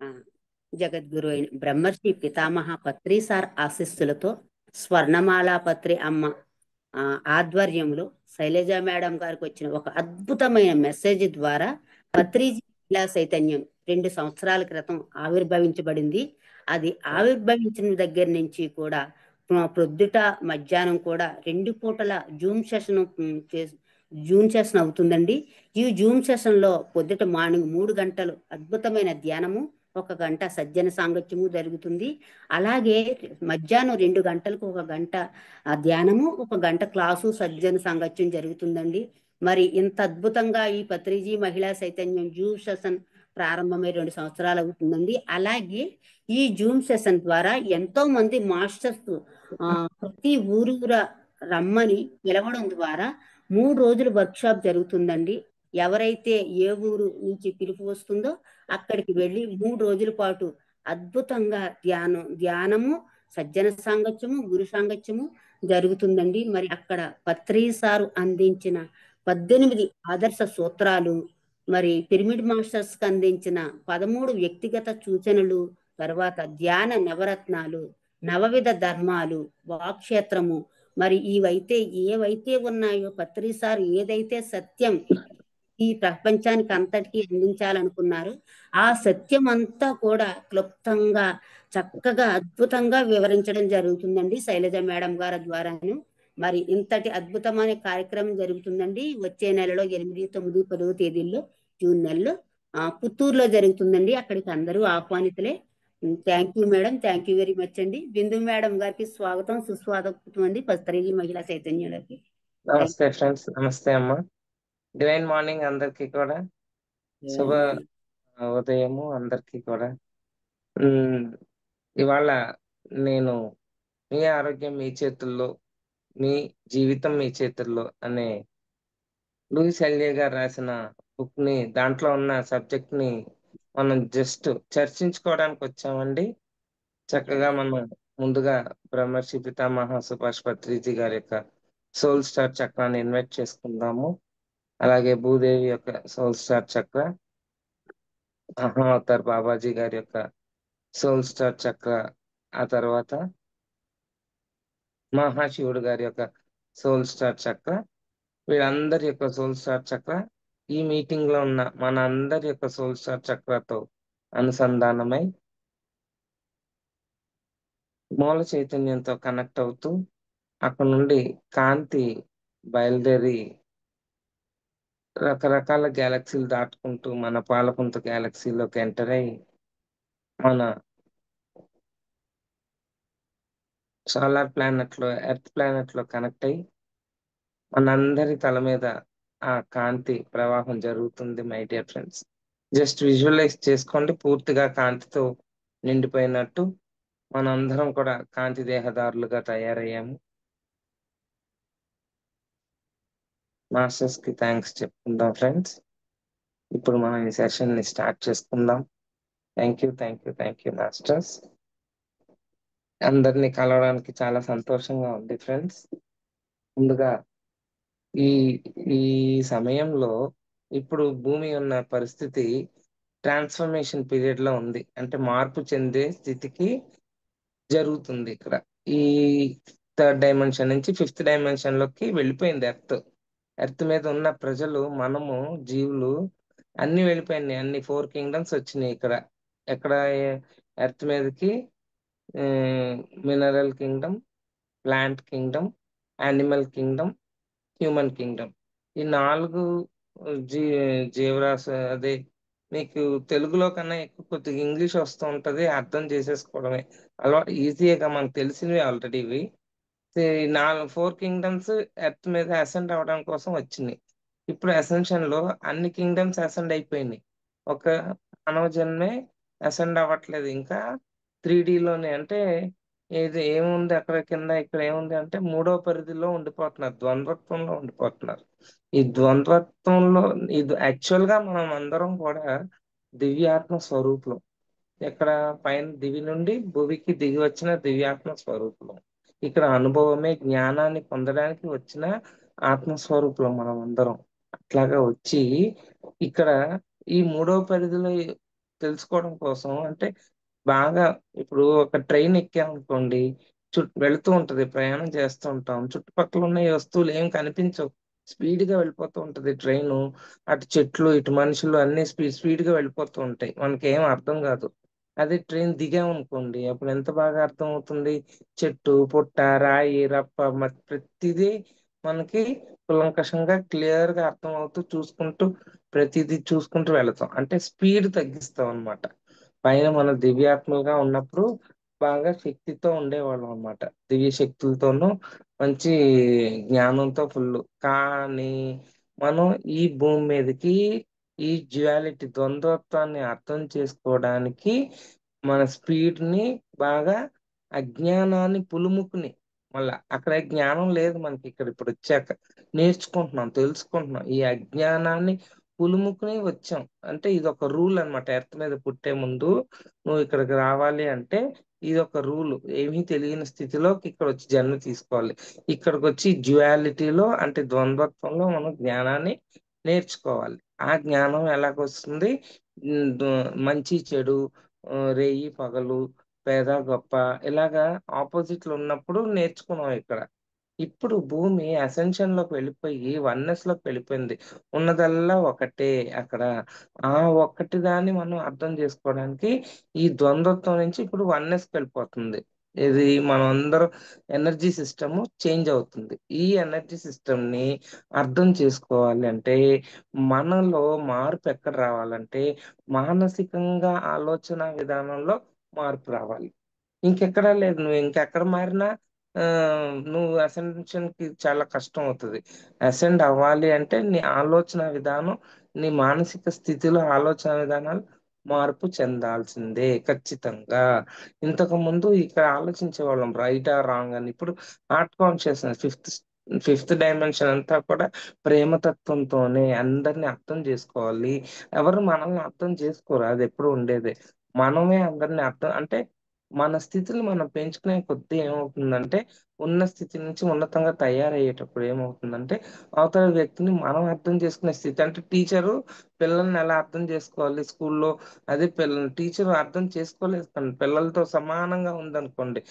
ఆ, జగద్గురు అయిన బ్రహ్మర్షి పితామహ పత్రి సార్ ఆశీస్సులతో స్వర్ణమాల పత్రి అమ్మ ఆ, ఆధ్వర్యంలో శైలజ మేడం గారికి వచ్చిన ఒక అద్భుతమైన మెసేజ్ ద్వారా పత్రిజీ మహిళా చైతన్యం 2 సంవత్సరాల క్రితం ఆవిర్భవించబడింది. అది ఆవిర్భవించిన దగ్గర నుంచి కూడా ప్రొద్దుట మధ్యాహ్నం కూడా 2 పూటల జూమ్ సెషన్ జూమ్ సెషన్ అవుతుందండి. ఈ జూమ్ సెషన్ లో పొద్దుట మార్నింగ్ 3 గంటలు అద్భుతమైన ధ్యానము, 1 గంట సజ్జన సాంగత్యము జరుగుతుంది. అలాగే మధ్యాహ్నం 2 గంటలకు 1 గంట ధ్యానము, 1 గంట క్లాసు సజ్జన సాంగత్యం జరుగుతుందండి. మరి ఇంత అద్భుతంగా ఈ పత్రిజీ మహిళా చైతన్యం జూమ్ సెషన్ ప్రారంభమై 2 సంవత్సరాలు అవుతుందండి. అలాగే ఈ జూమ్ సెషన్ ద్వారా ఎంతో మంది మాస్టర్స్ ప్రతి ఊరూరా రమ్మని పిలవడం ద్వారా 3 రోజులు వర్క్షాప్ జరుగుతుందండి. ఎవరైతే ఏ ఊరు నుంచి పిలుపు వస్తుందో అక్కడికి వెళ్ళి 3 రోజుల పాటు అద్భుతంగా ధ్యానము, సజ్జన సాంగత్యము, గురు సాంగత్యము జరుగుతుందండి. మరి అక్కడ పత్రి సారు అందించిన 18 ఆదర్శ సూత్రాలు, మరి పిరమిడ్ మాస్టర్స్ కి అందించిన 13 వ్యక్తిగత సూచనలు, తర్వాత ధ్యాన నవరత్నాలు, నవవిధ ధర్మాలు, వాక్షేత్రము, మరి ఏవైతే ఉన్నాయో పత్రి సార్ ఏదైతే సత్యం ఈ ప్రపంచానికి అంతటికీ అందించాలనుకున్నారు ఆ సత్యం అంతా కూడా క్లుప్తంగా చక్కగా అద్భుతంగా వివరించడం జరుగుతుందండి శైలజ మేడం గారి ద్వారాను. మరి ఇంతటి అద్భుతమైన కార్యక్రమం జరుగుతుందండి వచ్చే నెలలో 8, 9, 10వ తేదీల్లో జూన్ నెలలో పుత్తూరులో జరుగుతుందండి. అక్కడికి అందరూ ఆహ్వానితులే. Thank you madam, thank you very much అండి. బిందు మేడం గారికి స్వాగతం సుస్వాగతం అండి పస్తరిజీ మహిళా చైతన్యంలోకి. నమస్తే ఫ్రెండ్స్, నమస్తే అమ్మా. డివైన్ మార్నింగ్ అందరికీ కూడా శుభ ఉదయము అందరికీ కూడా. ఇవాళ నేను మీ ఆరోగ్యం మీ చేతుల్లో, మీ జీవితం మీ చేతుల్లో అనే లూయిస్ ఎల్ఏ గారు రాసిన బుక్ ని, దాంట్లో ఉన్న సబ్జెక్ట్ ని మనం జస్ట్ చర్చించుకోవడానికి వచ్చామండి. చక్కగా మనం ముందుగా బ్రహ్మర్షి పితామహ సుభాష్ పత్రిజీ గారి యొక్క సోల్ స్టార్ చక్రాన్ని ఇన్వైట్ చేసుకుందాము. అలాగే భూదేవి యొక్క సోల్ స్టార్ చక్ర, మహావతార్ బాబాజీ గారి యొక్క సోల్ స్టార్ చక్ర, ఆ తర్వాత మహాశివుడు గారి యొక్క సోల్ స్టార్ చక్ర, వీళ్ళందరి యొక్క సోల్ స్టార్ చక్ర ఈ మీటింగ్ లో ఉన్న మన అందరి యొక్క సోల్ స్టార్ చక్రతో అనుసంధానమై మూల చైతన్యంతో కనెక్ట్ అవుతూ అక్కడ నుండి కాంతి బయలుదేరి రకరకాల గ్యాలక్సీలు దాటుకుంటూ మన పాలపుంత గ్యాలక్సీలోకి ఎంటర్ అయి మన సోలార్ ప్లానెట్ లో, ఎర్త్ ప్లానెట్ లో కనెక్ట్ అయి మనందరి తల మీద ఆ కాంతి ప్రవాహం జరుగుతుంది. My dear friends, just visualise చేసుకోండి, పూర్తిగా కాంతితో నిండిపోయినట్టు మనందరం కూడా కాంతి దేహదారులుగా తయారయ్యాము. మాస్టర్స్ కి థ్యాంక్స్ చెప్పుకుందాం ఫ్రెండ్స్. ఇప్పుడు మనం ఈ సెషన్ ని స్టార్ట్ చేసుకుందాం. Thank you, thank you, thank you masters. అందరినీ కలవడానికి చాలా సంతోషంగా ఉంది ఫ్రెండ్స్. ముందుగా ఈ ఈ సమయంలో ఇప్పుడు భూమి ఉన్న పరిస్థితి ట్రాన్స్ఫర్మేషన్ పీరియడ్ లో ఉంది. అంటే మార్పు చెందే స్థితికి జరుగుతుంది. ఇక్కడ ఈ 3rd డైమెన్షన్ నుంచి 5th డైమెన్షన్ లోకి వెళ్ళిపోయింది ఎర్త్. ఎర్త్ మీద ఉన్న ప్రజలు, మనము, జీవులు అన్ని వెళ్ళిపోయినాయి. అన్ని 4 కింగ్డమ్స్ వచ్చినాయి ఇక్కడ. ఎక్కడ ఎర్త్ మీదకి mineral Kingdom, plant Kingdom, animal Kingdom, human Kingdom, ఈ 4 జీ జీవరాశి. అదే మీకు తెలుగులో కన్నా ఎక్కువ కొద్దిగా ఇంగ్లీష్ వస్తూ ఉంటది, అర్థం చేసేసుకోవడమే అలవాటు, ఈజీగా మనకు తెలిసినవి ఆల్రెడీ ఇవి. 4 కింగ్డమ్స్ ఎర్త్ మీద అసెండ్ అవడం కోసం వచ్చినాయి. ఇప్పుడు అసెన్షన్ లో అన్ని కింగ్డమ్స్ అసెండ్ అయిపోయినాయి. ఒక మానవ జన్మే అసెండ్ అవ్వట్లేదు ఇంకా 3D లోనే. అంటే ఇది ఏముంది అక్కడ కింద, ఇక్కడ ఏముంది అంటే 3వ పరిధిలో ఉండిపోతున్నారు, ద్వంద్వత్వంలో ఉండిపోతున్నారు. ఈ ద్వంద్వత్వంలో ఇది యాక్చువల్ గా మనం అందరం కూడా దివ్యాత్మ స్వరూపులం. ఇక్కడ పైన దివి నుండి భువికి దిగి వచ్చిన దివ్యాత్మ స్వరూపులం. ఇక్కడ అనుభవమే జ్ఞానాన్ని పొందడానికి వచ్చిన ఆత్మస్వరూపులం మనం అందరం. అట్లాగా వచ్చి ఇక్కడ ఈ 3వ పరిధిలో తెలుసుకోవడం కోసం అంటే బాగా ఇప్పుడు ఒక ట్రైన్ ఎక్కామనుకోండి, వెళుతూ ఉంటది, ప్రయాణం చేస్తూ ఉంటాం, చుట్టుపక్కల ఉన్న ఈ వస్తువులు ఏం కనిపించవు, స్పీడ్ గా వెళ్ళిపోతూ ఉంటది ట్రైన్. అటు చెట్లు ఇటు మనుషులు అన్ని స్పీడ్ గా వెళ్ళిపోతూ ఉంటాయి, మనకి ఏం అర్థం కాదు. అదే ట్రైన్ దిగామనుకోండి, అప్పుడు ఎంత బాగా అర్థం అవుతుంది. చెట్టు పుట్ట రాయి రప్ప ప్రతిదీ మనకి కులంకషంగా క్లియర్ గా అర్థం అవుతూ చూసుకుంటూ ప్రతిదీ చూసుకుంటూ వెళతాం, అంటే స్పీడ్ తగ్గిస్తాం అన్నమాట. పైన మన దివ్యాత్మలుగా ఉన్నప్పుడు బాగా శక్తితో ఉండేవాళ్ళం అన్నమాట, దివ్య శక్తులతోనూ మంచి జ్ఞానంతో ఫుల్. కానీ మనం ఈ భూమి మీదకి ఈ డ్యుయాలిటీ ద్వంద్వత్వాన్ని అర్థం చేసుకోవడానికి మన స్పీడ్ ని బాగా అజ్ఞానాన్ని పులుముకుని, మళ్ళా అక్కడ జ్ఞానం లేదు మనకి, ఇక్కడ ఇప్పుడు వచ్చాక నేర్చుకుంటున్నాం తెలుసుకుంటున్నాం, ఈ అజ్ఞానాన్ని పులుముకుని వచ్చాం. అంటే ఇది ఒక రూల్ అన్నమాట, ఎర్త్ మీద పుట్టే ముందు నువ్వు ఇక్కడికి రావాలి అంటే ఇది ఒక రూల్, ఏమీ తెలియని స్థితిలోకి ఇక్కడ వచ్చి జన్మ తీసుకోవాలి. ఇక్కడికి వచ్చి డ్యుయాలిటీలో అంటే ద్వంద్వత్వంలో మనం జ్ఞానాన్ని నేర్చుకోవాలి. ఆ జ్ఞానం ఎలాగొస్తుంది? మంచి చెడు, రేయి పగలు, పేద గొప్ప, ఇలాగా ఆపోజిట్లు ఉన్నప్పుడు నేర్చుకున్నాం ఇక్కడ. ఇప్పుడు భూమి అసెన్షన్ లోకి వెళ్ళిపోయి వన్నెస్ లోకి వెళ్ళిపోయింది, ఉన్నదల్లా ఒకటే అక్కడ. ఆ ఒక్కటి దాన్ని మనం అర్థం చేసుకోవడానికి ఈ ద్వంద్వత్వం నుంచి ఇప్పుడు వన్నెస్ వెళ్ళిపోతుంది. ఇది మనం అందరం ఎనర్జీ సిస్టమ్ చేంజ్ అవుతుంది. ఈ ఎనర్జీ సిస్టమ్ ని అర్థం చేసుకోవాలి అంటే మనలో మార్పు ఎక్కడ రావాలంటే మానసికంగా ఆలోచన విధానంలో మార్పు రావాలి. ఇంకెక్కడా లేదు, నువ్వు ఇంకెక్కడ మారినా ఆ, నువ్వు అసెన్షన్ కి చాలా కష్టం అవుతుంది. అసెండ్ అవ్వాలి అంటే నీ ఆలోచన విధానం, నీ మానసిక స్థితిలో ఆలోచన విధానాలు మార్పు చెందాల్సిందే ఖచ్చితంగా. ఇంతకు ముందు ఇక్కడ ఆలోచించే వాళ్ళం రైట్ ఆ రాంగ్ అని, ఇప్పుడు హార్ట్ కాన్షియస్నెస్, ఫిఫ్త్ డైమెన్షన్ అంతా కూడా ప్రేమతత్వంతోనే అందరిని అర్థం చేసుకోవాలి. ఎవరు మనల్ని అర్థం చేసుకోరు, అది ఎప్పుడు ఉండేదే. మనమే అందరిని అర్థం అంటే మన స్థితిని మనం పెంచుకునే కొద్దీ ఏమవుతుందంటే ఉన్న స్థితి నుంచి ఉన్నతంగా తయారయ్యేటప్పుడు ఏమవుతుందంటే అవతల వ్యక్తిని మనం అర్థం చేసుకునే స్థితి, అంటే టీచరు పిల్లల్ని ఎలా అర్థం చేసుకోవాలి స్కూల్లో, అదే పిల్లల్ని టీచర్ అర్థం చేసుకోలేదు కానీ పిల్లలతో సమానంగా ఉందనుకోండి,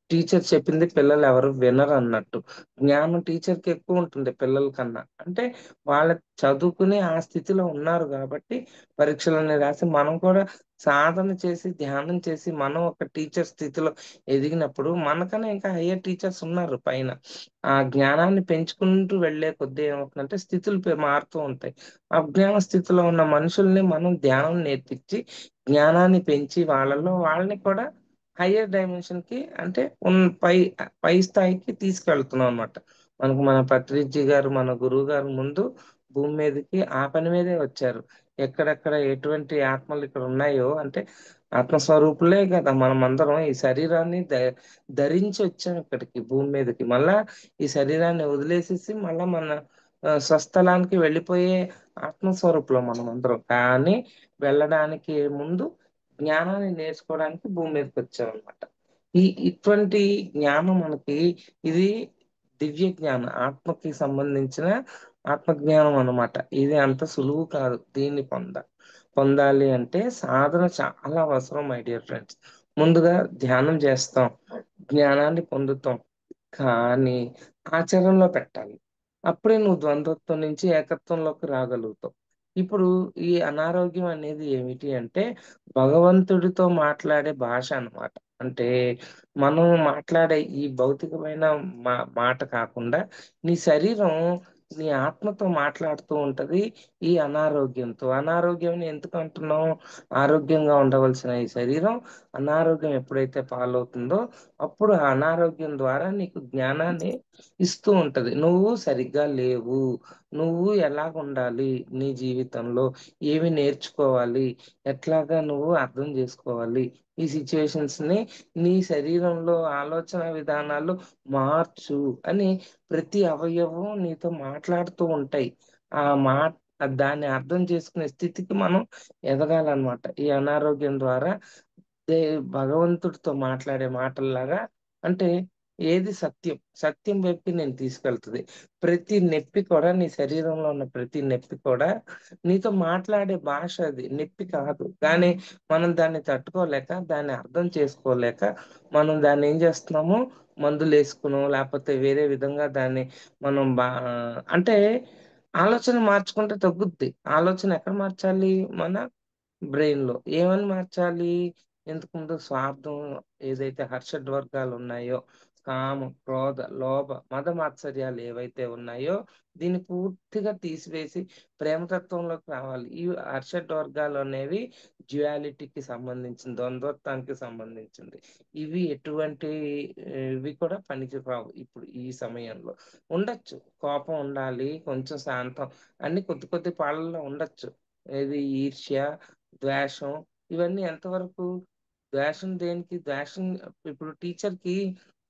టీచర్ చెప్పింది పిల్లలు ఎవరు వినరు అన్నట్టు. జ్ఞానం టీచర్ కి ఎక్కువ ఉంటుంది పిల్లల కన్నా, అంటే వాళ్ళ చదువుకునే ఆ స్థితిలో ఉన్నారు కాబట్టి పరీక్షలన్నీ రాసి మనం కూడా సాధన చేసి ధ్యానం చేసి మనం ఒక టీచర్ స్థితిలో ఎదిగినప్పుడు మనకన్నా ఇంకా హయ్యర్ టీచర్స్ ఉన్నారు పైన. ఆ జ్ఞానాన్ని పెంచుకుంటూ వెళ్ళే కొద్దీ ఏమవుతుందంటే స్థితులు మారుతూ ఉంటాయి. అజ్ఞాన స్థితిలో ఉన్న మనుషుల్ని మనం ధ్యానం నేర్పించి జ్ఞానాన్ని పెంచి వాళ్ళని కూడా హయ్యర్ డైమెన్షన్ కి అంటే పై పై స్థాయికి తీసుకెళ్తున్నాం అనమాట. మనకు మన పత్రిజీ గారు మన గురువు గారు ముందు భూమి మీదకి ఆ పని మీదే వచ్చారు. ఎక్కడెక్కడ ఎటువంటి ఆత్మలు ఇక్కడ ఉన్నాయో అంటే ఆత్మస్వరూపులే కదా మనం అందరం, ఈ శరీరాన్ని ధరించి వచ్చాం ఇక్కడికి భూమి మీదకి, మళ్ళా ఈ శరీరాన్ని వదిలేసేసి మళ్ళా మన స్వస్థలానికి వెళ్ళిపోయే ఆత్మస్వరూపులం మనం అందరం. కానీ వెళ్ళడానికి ముందు జ్ఞానాన్ని నేర్చుకోవడానికి భూమి మీదకి వచ్చాం అనమాట. ఇటువంటి జ్ఞానం మనకి ఇది దివ్య జ్ఞానం, ఆత్మకి సంబంధించిన ఆత్మజ్ఞానం అన్నమాట. ఇది అంత సులువు కాదు, దీన్ని పొందాలి అంటే సాధన చాలా అవసరం మై డియర్ ఫ్రెండ్స్. ముందుగా ధ్యానం చేస్తాం, జ్ఞానాన్ని పొందుతాం, కానీ ఆచరణలో పెట్టాలి. అప్పుడే నువ్వు ద్వంద్వత్వం నుంచి ఏకత్వంలోకి రాగలుగుతావు. ఇప్పుడు ఈ అనారోగ్యం అనేది ఏమిటి అంటే భగవంతుడితో మాట్లాడే భాష అన్నమాట. అంటే మనం మాట్లాడే ఈ భౌతికమైన మాట కాకుండా నీ శరీరం నీ ఆత్మతో మాట్లాడుతూ ఉంటది ఈ అనారోగ్యంతో. అనారోగ్యం ఎందుకు అంటున్నాం? ఆరోగ్యంగా ఉండవలసిన ఈ శరీరం అనారోగ్యం ఎప్పుడైతే పాలవుతుందో అప్పుడు ఆ అనారోగ్యం ద్వారా నీకు జ్ఞానాన్ని ఇస్తూ ఉంటది. నువ్వు సరిగ్గా లేవు, నువ్వు ఎలాగ ఉండాలి నీ జీవితంలో, ఏమి నేర్చుకోవాలి, ఎట్లాగా నువ్వు అర్థం చేసుకోవాలి, ఈ సిచ్యువేషన్స్ ని నీ శరీరంలో ఆలోచన విధానాలు మార్చు అని ప్రతి అవయవం నీతో మాట్లాడుతూ ఉంటాయి. ఆ మా దాన్ని అర్థం చేసుకునే స్థితికి మనం ఎదగాలన్నమాట. ఈ అనారోగ్యం ద్వారా భగవంతుడితో మాట్లాడే మాటల్లాగా, అంటే ఏది సత్యం, సత్యం వైపుకి నేను తీసుకెళ్తుంది. ప్రతి నొప్పి కూడా, నీ శరీరంలో ఉన్న ప్రతి నొప్పి కూడా నీతో మాట్లాడే భాష. అది నొప్పి కాదు, కానీ మనం దాన్ని తట్టుకోలేక, దాన్ని అర్థం చేసుకోలేక, మనం దాన్ని ఏం చేస్తున్నాము, మందులు వేసుకునో లేకపోతే వేరే విధంగా దాన్ని మనం అంటే ఆలోచన మార్చుకుంటే తగ్గుద్ది. ఆలోచన ఎక్కడ మార్చాలి? మన బ్రెయిన్ లో. ఏమని మార్చాలి? ఇంతకు ముందు స్వార్థం, ఏదైతే హర్షడ్వర్గాలు ఉన్నాయో, కామ, క్రోధ, లోభ, మద మాత్సర్యాలు ఏవైతే ఉన్నాయో, దీన్ని పూర్తిగా తీసివేసి ప్రేమతత్వంలోకి రావాలి. ఈ హర్షడ్వర్గాలు అనేవి డ్యుయాలిటీకి సంబంధించింది, ద్వంద్వత్వానికి సంబంధించింది. ఇవి ఎటువంటి ఇవి కూడా పనికి రావు. ఇప్పుడు ఈ సమయంలో ఉండొచ్చు, కోపం ఉండాలి, కొంచెం శాంతం, అన్ని కొద్ది కొద్ది పాళ్ళల్లో ఉండొచ్చు. ఇది ఈర్ష్య, ద్వేషం, ఇవన్నీ ఎంతవరకు? ద్వేషం దేనికి? ద్వేషం ఇప్పుడు టీచర్ కి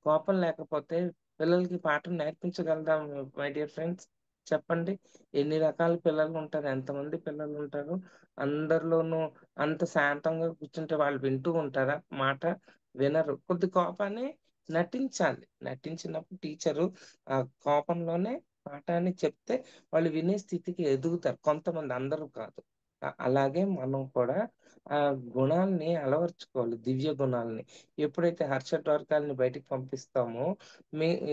కోపం లేకపోతే పిల్లలకి పాఠం నేర్పించగలదా? మై డియర్ ఫ్రెండ్స్, చెప్పండి. ఎన్ని రకాల పిల్లలు ఉంటారు, ఎంతమంది పిల్లలు ఉంటారు? అందరిలోనూ అంత శాంతంగా కూర్చుంటే వాళ్ళు వింటూ ఉంటారా మాట? వినరు. కొద్ది కోపాన్ని నటించాలి. నటించినప్పుడు టీచరు ఆ కోపంలోనే పాఠాన్ని చెప్తే వాళ్ళు వినే స్థితికి ఎదుగుతారు కొంతమంది, అందరూ కాదు. అలాగే మనం కూడా ఆ గుణాల్ని అలవర్చుకోవాలి, దివ్య గుణాలని. ఎప్పుడైతే హర్షడ్వర్గాల్ని బయటికి పంపిస్తామో,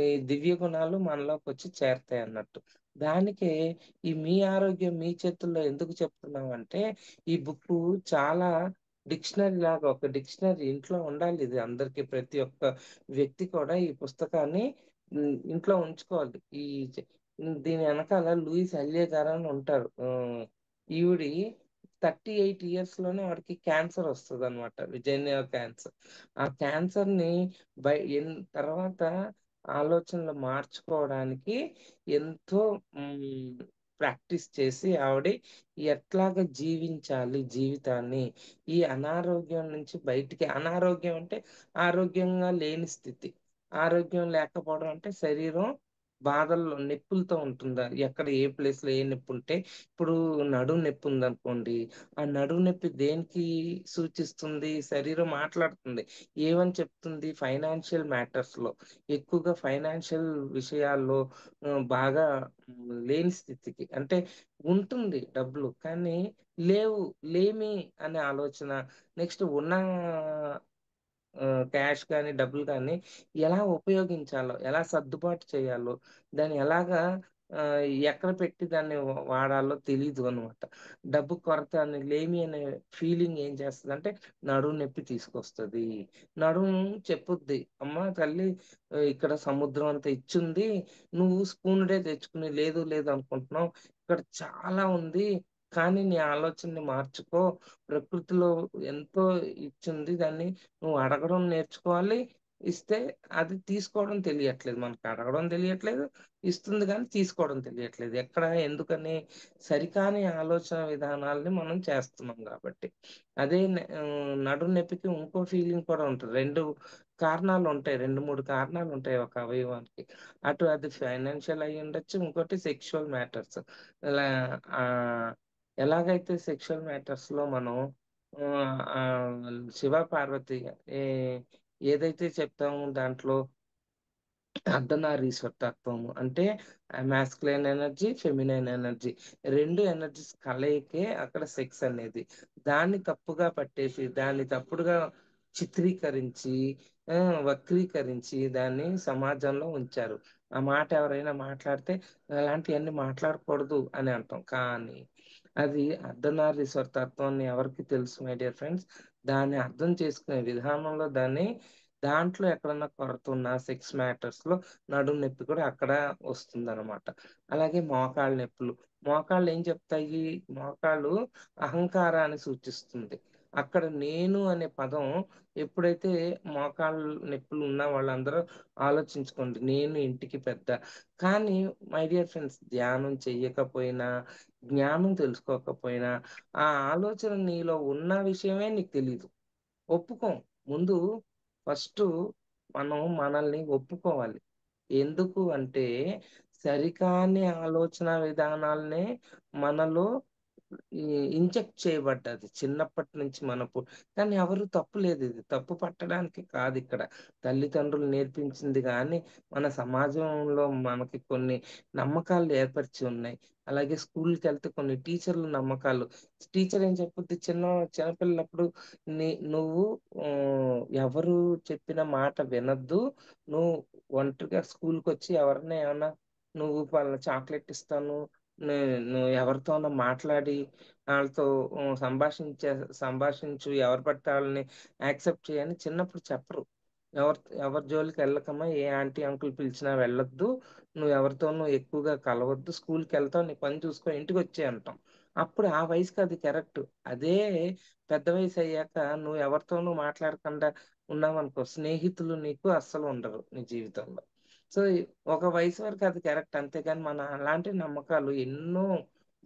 ఈ దివ్య గుణాలు మనలోకి వచ్చి చేరతాయి అన్నట్టు. దానికే ఈ మీ ఆరోగ్యం మీ చేతుల్లో ఎందుకు చెప్తున్నాం అంటే, ఈ బుక్ చాలా డిక్షనరీ లాగా, ఒక డిక్షనరీ ఇంట్లో ఉండాలి. ఇది అందరికి, ప్రతి ఒక్క వ్యక్తి కూడా ఈ పుస్తకాన్ని ఇంట్లో ఉంచుకోవాలి. దీని వెనకాల లూయిస్ అల్లియే గారు అని ఉంటారు. ఈవిడి 38 ఇయర్స్ లోనే వాడికి క్యాన్సర్ వస్తుంది అనమాట, విజయనియా క్యాన్సర్. ఆ క్యాన్సర్ ని తర్వాత ఆలోచనలు మార్చుకోవడానికి ఎంతో ప్రాక్టీస్ చేసి ఆవిడ ఎట్లాగా జీవించాలి జీవితాన్ని, ఈ అనారోగ్యం నుంచి బయటికి. అనారోగ్యం అంటే ఆరోగ్యంగా లేని స్థితి. ఆరోగ్యం లేకపోవడం అంటే శరీరం బాధల్లో నొప్పులతో ఉంటుందా, ఎక్కడ ఏ ప్లేస్ లో ఏ నొప్పి ఉంటే. ఇప్పుడు నడుము నొప్పి ఉందనుకోండి, ఆ నడుము నొప్పి దేనికి సూచిస్తుంది? శరీరం మాట్లాడుతుంది. ఏమని చెప్తుంది? ఫైనాన్షియల్ మ్యాటర్స్ లో, ఎక్కువగా ఫైనాన్షియల్ విషయాల్లో బాగా లేని స్థితికి. అంటే ఉంటుంది డబ్బులు, కానీ లేవు, లేమి అనే ఆలోచన. నెక్స్ట్ ఉన్న క్యాష్ కానీ డబ్బులు కానీ ఎలా ఉపయోగించాలో, ఎలా సర్దుబాటు చేయాలో, దాన్ని ఎలాగా ఆ, ఎక్కడ పెట్టి దాన్ని వాడాలో తెలీదు అనమాట. డబ్బు కొరత అని, లేమి అనే ఫీలింగ్ ఏం చేస్తుంది అంటే నడుము నొప్పి తీసుకొస్తుంది. నడుము చెప్పుద్ది, అమ్మ తల్లి, ఇక్కడ సముద్రం అంతా ఇచ్చింది, నువ్వు స్పూన్డే తెచ్చుకుని లేదు లేదు అనుకుంటున్నావు, ఇక్కడ చాలా ఉంది, కానీ నీ ఆలోచనని మార్చుకో. ప్రకృతిలో ఎంతో ఇచ్చింది, దాన్ని నువ్వు అడగడం నేర్చుకోవాలి. ఇస్తే అది తీసుకోవడం తెలియట్లేదు మనకు. అడగడం తెలియట్లేదు, ఇస్తుంది కానీ తీసుకోవడం తెలియట్లేదు. ఎక్కడ? ఎందుకని? సరికాని ఆలోచన విధానాల్ని మనం చేస్తున్నాం కాబట్టి. అదే నడుము నొప్పికి ఇంకో ఫీలింగ్ కూడా ఉంటుంది. రెండు కారణాలు ఉంటాయి, రెండు మూడు కారణాలు ఉంటాయి ఒక అవయవానికి. అటు అది ఫైనాన్షియల్ అయి ఉండొచ్చు, ఇంకోటి సెక్షువల్ మ్యాటర్స్. ఇలా ఆ, ఎలాగైతే సెక్షువల్ మ్యాటర్స్ లో మనం ఆ శివ పార్వతి ఏ ఏదైతే చెప్తామో దాంట్లో అర్ధనారీశ్వర తత్వము అంటే మాస్కులైన్ ఎనర్జీ, ఫెమినైన్ ఎనర్జీ, రెండు ఎనర్జీస్ కలయికే అక్కడ సెక్స్ అనేది. దాన్ని తప్పుగా పట్టేసి, దాన్ని తప్పుడుగా చిత్రీకరించి, ఆ, వక్రీకరించి దాన్ని సమాజంలో ఉంచారు. ఆ మాట ఎవరైనా మాట్లాడితే అలాంటివన్నీ మాట్లాడకూడదు అని అంటాం. కానీ అది అర్ధనారీశ్వర తత్వాన్ని ఎవరికి తెలుసు మై డియర్ ఫ్రెండ్స్? దాన్ని అర్థం చేసుకునే విధానంలో దాంట్లో ఎక్కడన్నా కొరత ఉన్న సెక్స్ మ్యాటర్స్ లో నడుము నొప్పి కూడా అక్కడ వస్తుంది అనమాట. అలాగే మోకాళ్ళ నొప్పులు. మోకాళ్ళు ఏం చెప్తాయి? మోకాళ్ళు అహంకారాన్ని సూచిస్తుంది. అక్కడ నేను అనే పదం ఎప్పుడైతే మోకాళ్ళ నొప్పులు ఉన్న వాళ్ళందరూ ఆలోచించుకోండి, నేను ఇంటికి పెద్ద. కానీ మై డియర్ ఫ్రెండ్స్, ధ్యానం చెయ్యకపోయినా, జ్ఞానం తెలుసుకోకపోయినా, ఆ ఆలోచన నీలో ఉన్న విషయమే నీకు తెలీదు. ఒప్పుకోం. ముందు ఫస్ట్ మనం మనల్ని ఒప్పుకోవాలి. ఎందుకు అంటే సరికాని ఆలోచన విధానాలనే మనలో ఇంజెక్ట్ చేయబడ్డది చిన్నప్పటి నుంచి కానీ ఎవరు తప్పు లేదు, ఇది తప్పు పట్టడానికి కాదు ఇక్కడ. తల్లిదండ్రులు నేర్పించింది కానీ మన సమాజంలో మనకి కొన్ని నమ్మకాలు ఏర్పరిచి ఉన్నాయి. అలాగే స్కూల్కి వెళ్తే కొన్ని టీచర్ల నమ్మకాలు. టీచర్ ఏం చెప్పొద్ది, చిన్నపిల్లప్పుడు నువ్వు ఆ, ఎవరు చెప్పిన మాట వినొద్దు, నువ్వు ఒంటరిగా స్కూల్కి వచ్చి ఎవరిని ఏమన్నా నువ్వు పలానా చాక్లెట్ ఇస్తాను, నువ్వు ఎవరితోనో మాట్లాడి వాళ్ళతో సంభాషించు, ఎవరు పడితే వాళ్ళని యాక్సెప్ట్ చేయని చిన్నప్పుడు చెప్పరు. ఎవరి ఎవరి జోలికి వెళ్ళకమ్మా, ఏ ఆంటీ అంకుల్ పిలిచినా వెళ్ళొద్దు, నువ్వు ఎవరితోనూ ఎక్కువగా కలవద్దు, స్కూల్కి వెళ్తావు, నీ పని చూసుకో, ఇంటికి వచ్చే అంటాం. అప్పుడు ఆ వయసుకి అది కరెక్ట్. అదే పెద్ద వయసు అయ్యాక నువ్వు ఎవరితోనూ మాట్లాడకుండా ఉన్నావనుకో, స్నేహితులు నీకు అస్సలు ఉండరు నీ జీవితంలో. సో ఒక వయసు వరకు అది కరెక్ట్, అంతేగాని మన అలాంటి నమ్మకాలు ఎన్నో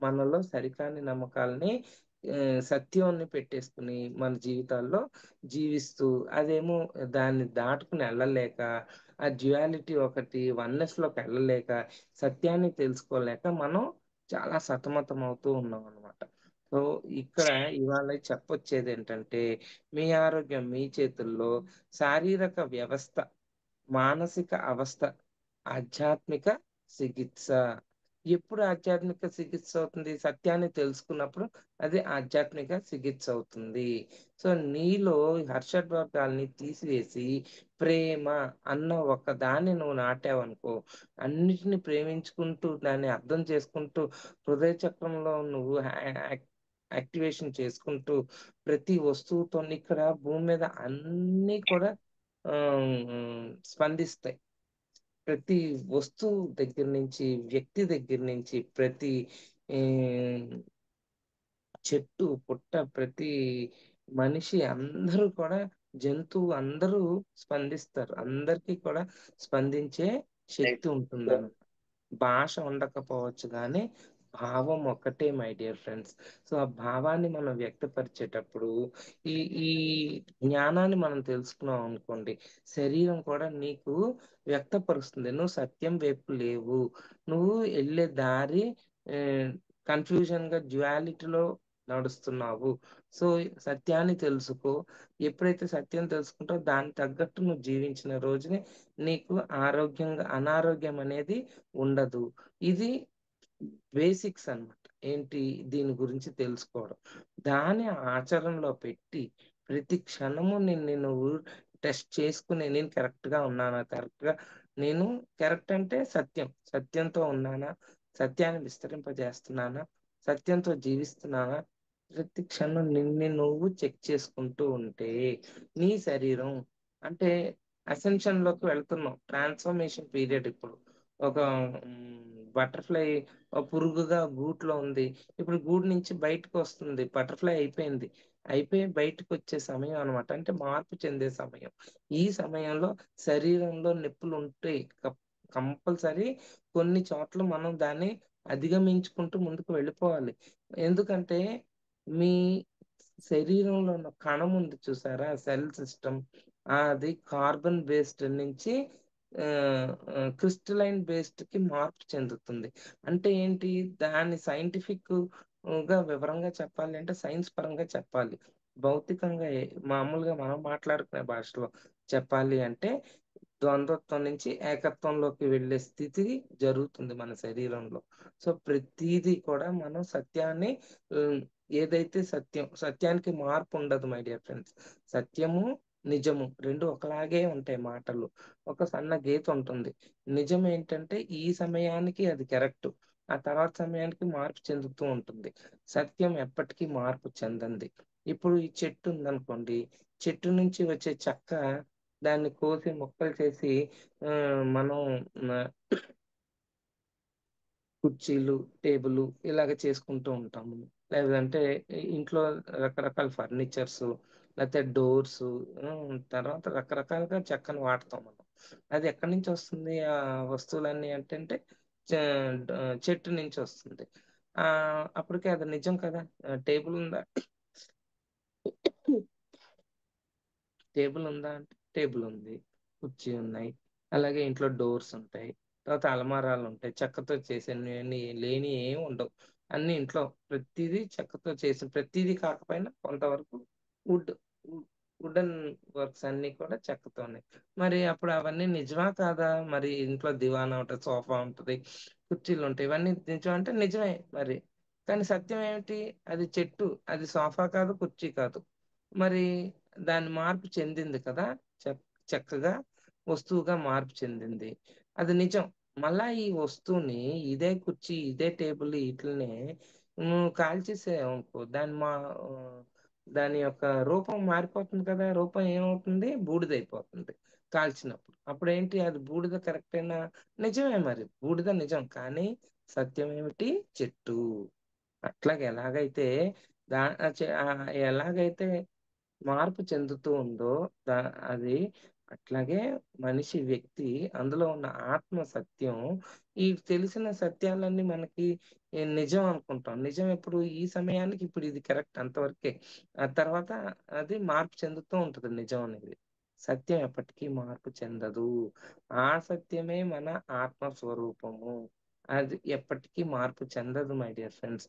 మనలో సరికాని నమ్మకాలని సత్యాన్ని పెట్టేసుకుని మన జీవితాల్లో జీవిస్తూ, అదేమో దాన్ని దాటుకుని వెళ్ళలేక, ఆ డ్యుయాలిటీ ఒకటి వన్నెస్ లోకి వెళ్ళలేక, సత్యాన్ని తెలుసుకోలేక మనం చాలా సతమతం అవుతూ ఉన్నాం అనమాట. సో ఇక్కడ ఇవాళ చెప్పొచ్చేది ఏంటంటే, మీ ఆరోగ్యం మీ చేతుల్లో. శారీరక వ్యవస్థ, మానసిక అవస్థ, ఆధ్యాత్మిక చికిత్స. ఎప్పుడు ఆధ్యాత్మిక చికిత్స అవుతుంది? సత్యాన్ని తెలుసుకున్నప్పుడు అది ఆధ్యాత్మిక చికిత్స అవుతుంది. సో నీలో హర్షడ్వర్గాల్ని తీసివేసి ప్రేమ అన్న ఒక దాన్ని నువ్వు నాటావనుకో, అన్నిటిని ప్రేమించుకుంటూ దాన్ని అర్థం చేసుకుంటూ హృదయ చక్రంలో నువ్వు యాక్టివేషన్ చేసుకుంటూ ప్రతి వస్తువుతో ఇక్కడ భూమి మీద అన్నీ కూడా ఆ, స్పందిస్తాయి. ప్రతి వస్తువు దగ్గర నుంచి, వ్యక్తి దగ్గర నుంచి, ప్రతి ఈ, చెట్టు పుట్ట, ప్రతి మనిషి, అందరూ కూడా, జంతువు అందరూ స్పందిస్తారు. అందరికీ కూడా స్పందించే శక్తి ఉంటుందన్న. భాష ఉండకపోవచ్చు కానీ భావం ఒక్కటే మై డియర్ ఫ్రెండ్స్. సో ఆ భావాన్ని మనం వ్యక్తపరిచేటప్పుడు ఈ ఈ జ్ఞానాన్ని మనం తెలుసుకున్నాం అనుకోండి, శరీరం కూడా నీకు వ్యక్తపరుస్తుంది. నువ్వు సత్యం వైపు లేవు, నువ్వు వెళ్ళే దారి కన్ఫ్యూజన్ గా డ్యుయాలిటీలో నడుస్తున్నావు. సో సత్యాన్ని తెలుసుకో. ఎప్పుడైతే సత్యం తెలుసుకుంటావో దానికి తగ్గట్టు నువ్వు జీవించిన రోజునే నీకు అనారోగ్యం అనేది ఉండదు. ఇది బేసిక్స్ అన్నమాట. ఏంటి దీని గురించి తెలుసుకోవడం, దాని ఆచరణలో పెట్టి ప్రతి క్షణము నిన్ను నువ్వు టెస్ట్ చేసుకుని, నేను కరెక్ట్ గా ఉన్నానా, నేను కరెక్ట్ అంటే సత్యంతో ఉన్నానా, సత్యాన్ని విస్తరింపజేస్తున్నానా, సత్యంతో జీవిస్తున్నానా, ప్రతి క్షణం నిన్ను నువ్వు చెక్ చేసుకుంటూ ఉంటే నీ శరీరం అంటే అసెన్షన్ లోకి వెళ్తున్నావు. ట్రాన్స్ఫర్మేషన్ పీరియడ్ ఇప్పుడు. ఒక బటర్ఫ్లై పురుగుగా గూట్లో ఉంది, ఇప్పుడు గూడు నుంచి బయటకు వస్తుంది, బటర్ఫ్లై అయిపోయింది, అయిపోయి బయటకు వచ్చే సమయం అన్నమాట. అంటే మార్పు చెందే సమయం. ఈ సమయంలో శరీరంలో నొప్పులు ఉంటాయి కంపల్సరీ. కొన్ని చోట్ల మనం దాన్ని అధిగమించుకుంటూ ముందుకు వెళ్ళిపోవాలి. ఎందుకంటే మీ శరీరంలో ఉన్న కణం ఉంది చూసారా, సెల్ సిస్టమ్, అది కార్బన్ బేస్డ్ నుంచి క్రిస్టలైన్ బేస్డ్ కి మార్పు చెందుతుంది. అంటే ఏంటి, దాన్ని సైంటిఫిక్ గా వివరంగా చెప్పాలి అంటే సైన్స్ పరంగా చెప్పాలి. భౌతికంగా మామూలుగా మనం మాట్లాడుకునే భాషలో చెప్పాలి అంటే ద్వంద్వత్వం నుంచి ఏకత్వంలోకి వెళ్ళే స్థితి జరుగుతుంది మన శరీరంలో. సో ప్రతిదీ కూడా మనం సత్యాన్ని, ఉమ్, ఏదైతే సత్యానికి మార్పు ఉండదు మై డియర్ ఫ్రెండ్స్. సత్యము నిజము రెండు ఒకలాగే ఉంటాయి మాటలు. ఒక సన్న గీత ఉంటుంది. నిజం ఏంటంటే ఈ సమయానికి అది కరెక్ట్, ఆ తర్వాత సమయానికి మార్పు చెందుతూ ఉంటుంది. సత్యం ఎప్పటికీ మార్పు చెందంది. ఇప్పుడు ఈ చెట్టు ఉందనుకోండి, చెట్టు నుంచి వచ్చే చెక్క, దాన్ని కోసి ముక్కలు చేసి ఆ, మనం ఆ, కుర్చీలు, టేబుల్ ఇలాగ చేసుకుంటూ ఉంటాము. లేదంటే ఇంట్లో రకరకాల ఫర్నిచర్స్, లేకపోతే డోర్స్, తర్వాత రకరకాలుగా చెక్కను వాడతాం మనం. అది ఎక్కడి నుంచి వస్తుంది ఆ వస్తువులన్నీ అంటే చెట్టు నుంచి వస్తుంది. ఆ అప్పటికే అది నిజం కదా. టేబుల్ ఉందా, టేబుల్ ఉందా అంటే టేబుల్ ఉంది, కుర్చీ ఉన్నాయి, అలాగే ఇంట్లో డోర్స్ ఉంటాయి, తర్వాత అలమారాలు ఉంటాయి, చెక్కతో చేసినవి లేని ఏమి ఉండవు. అన్ని ఇంట్లో ప్రతిదీ చెక్కతో చేసిన ప్రతిదీ కాకపోయినా కొంతవరకు వుడ్ వుడెన్ వర్క్స్ అన్ని కూడా చెక్కతోనే. మరి అప్పుడు అవన్నీ నిజమా కాదా? మరి ఇంట్లో దివానా ఉంటది, సోఫా ఉంటది, కుర్చీలు ఉంటాయి. ఇవన్నీ నిజం అంటే నిజమే మరి. కానీ సత్యం ఏమిటి? అది చెట్టు, అది సోఫా కాదు, కుర్చీ కాదు. మరి దాన్ని మార్పు చెందింది కదా! చక్కగా వస్తువుగా మార్పు చెందింది. అది నిజం. మళ్ళా ఈ వస్తువుని ఇదే కుర్చీ, ఇదే టేబుల్ ఈటిల్నే నువ్వు కాల్చేసావనుకో దాని యొక్క రూపం మారిపోతుంది కదా! రూపం ఏమవుతుంది? బూడిదైపోతుంది కాల్చినప్పుడు. అప్పుడేంటి అది బూడిద కరెక్టేనా? నిజమే మరి. బూడిద నిజం. కానీ సత్యం ఏమిటి? చెట్టు. అట్లాగే ఎలాగైతే మార్పు చెందుతూ ఉందో దా అది అట్లాగే మనిషి వ్యక్తి అందులో ఉన్న ఆత్మ సత్యం ఈ తెలిసిన సత్యాలన్నీ మనకి నిజం అనుకుంటాం. నిజం ఎప్పుడు? ఈ సమయానికి ఇప్పుడు ఇది కరెక్ట్ అంతవరకే. ఆ తర్వాత అది మార్పు చెందుతూ ఉంటది నిజం అనేది. సత్యం ఎప్పటికీ మార్పు చెందదు. ఆ సత్యమే మన ఆత్మ స్వరూపము. అది ఎప్పటికీ మార్పు చెందదు మై డియర్ ఫ్రెండ్స్.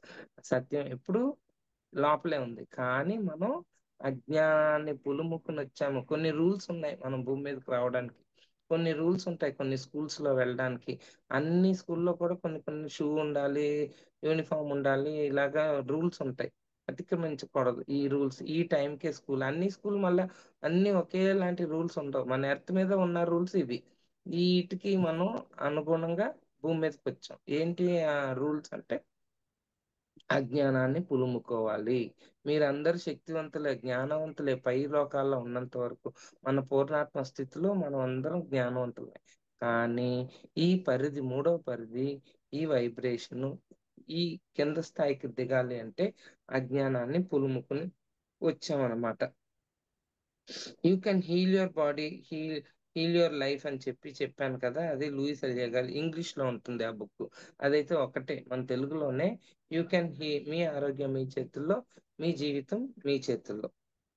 సత్యం ఎప్పుడు లోపలే ఉంది. కానీ మనం అజ్ఞానాన్ని పులుముకునొచ్చాము. కొన్ని రూల్స్ ఉన్నాయి మనం భూమి మీదకి రావడానికి. కొన్ని రూల్స్ ఉంటాయి కొన్ని స్కూల్స్‌లో వెళ్ళడానికి. అన్ని స్కూల్‌లో కూడా కొన్ని కొన్ని షూ ఉండాలి, యూనిఫార్మ్ ఉండాలి. ఇలాగా రూల్స్ ఉంటాయి. అతిక్రమించకూడదు. ఈ రూల్స్ ఈ టైంకే స్కూల్. అన్ని స్కూల్ మళ్ళా అన్నీ ఒకేలాంటి రూల్స్ ఉండవు. మన ఎర్త్ మీద ఉన్న రూల్స్ ఇవి. ఈటికి మనం అనుగుణంగా భూమి మీదకొచ్చాం. ఏంటి ఆ రూల్స్ అంటే అజ్ఞానాన్ని పులుముకోవాలి. మీరందరూ శక్తివంతులే, జ్ఞానవంతులే పై లోకాల్లో ఉన్నంత వరకు. మన పూర్ణాత్మ స్థితిలో మనం అందరం జ్ఞానవంతులమే. కానీ ఈ పరిధి మూడో పరిధి, ఈ వైబ్రేషను, ఈ కింద స్థాయికి దిగాలి అంటే అజ్ఞానాన్ని పులుముకొని వచ్చామనమాట. You can heal your body, heal your life అని చెప్పాను కదా! అది లూయిస్ ఎలియా గారి ఇంగ్లీష్‌లో ఉంటుంది ఆ బుక్కు. అదైతే ఒకటే మన తెలుగులోనే మీ ఆరోగ్యం మీ చేతుల్లో, మీ జీవితం మీ చేతుల్లో.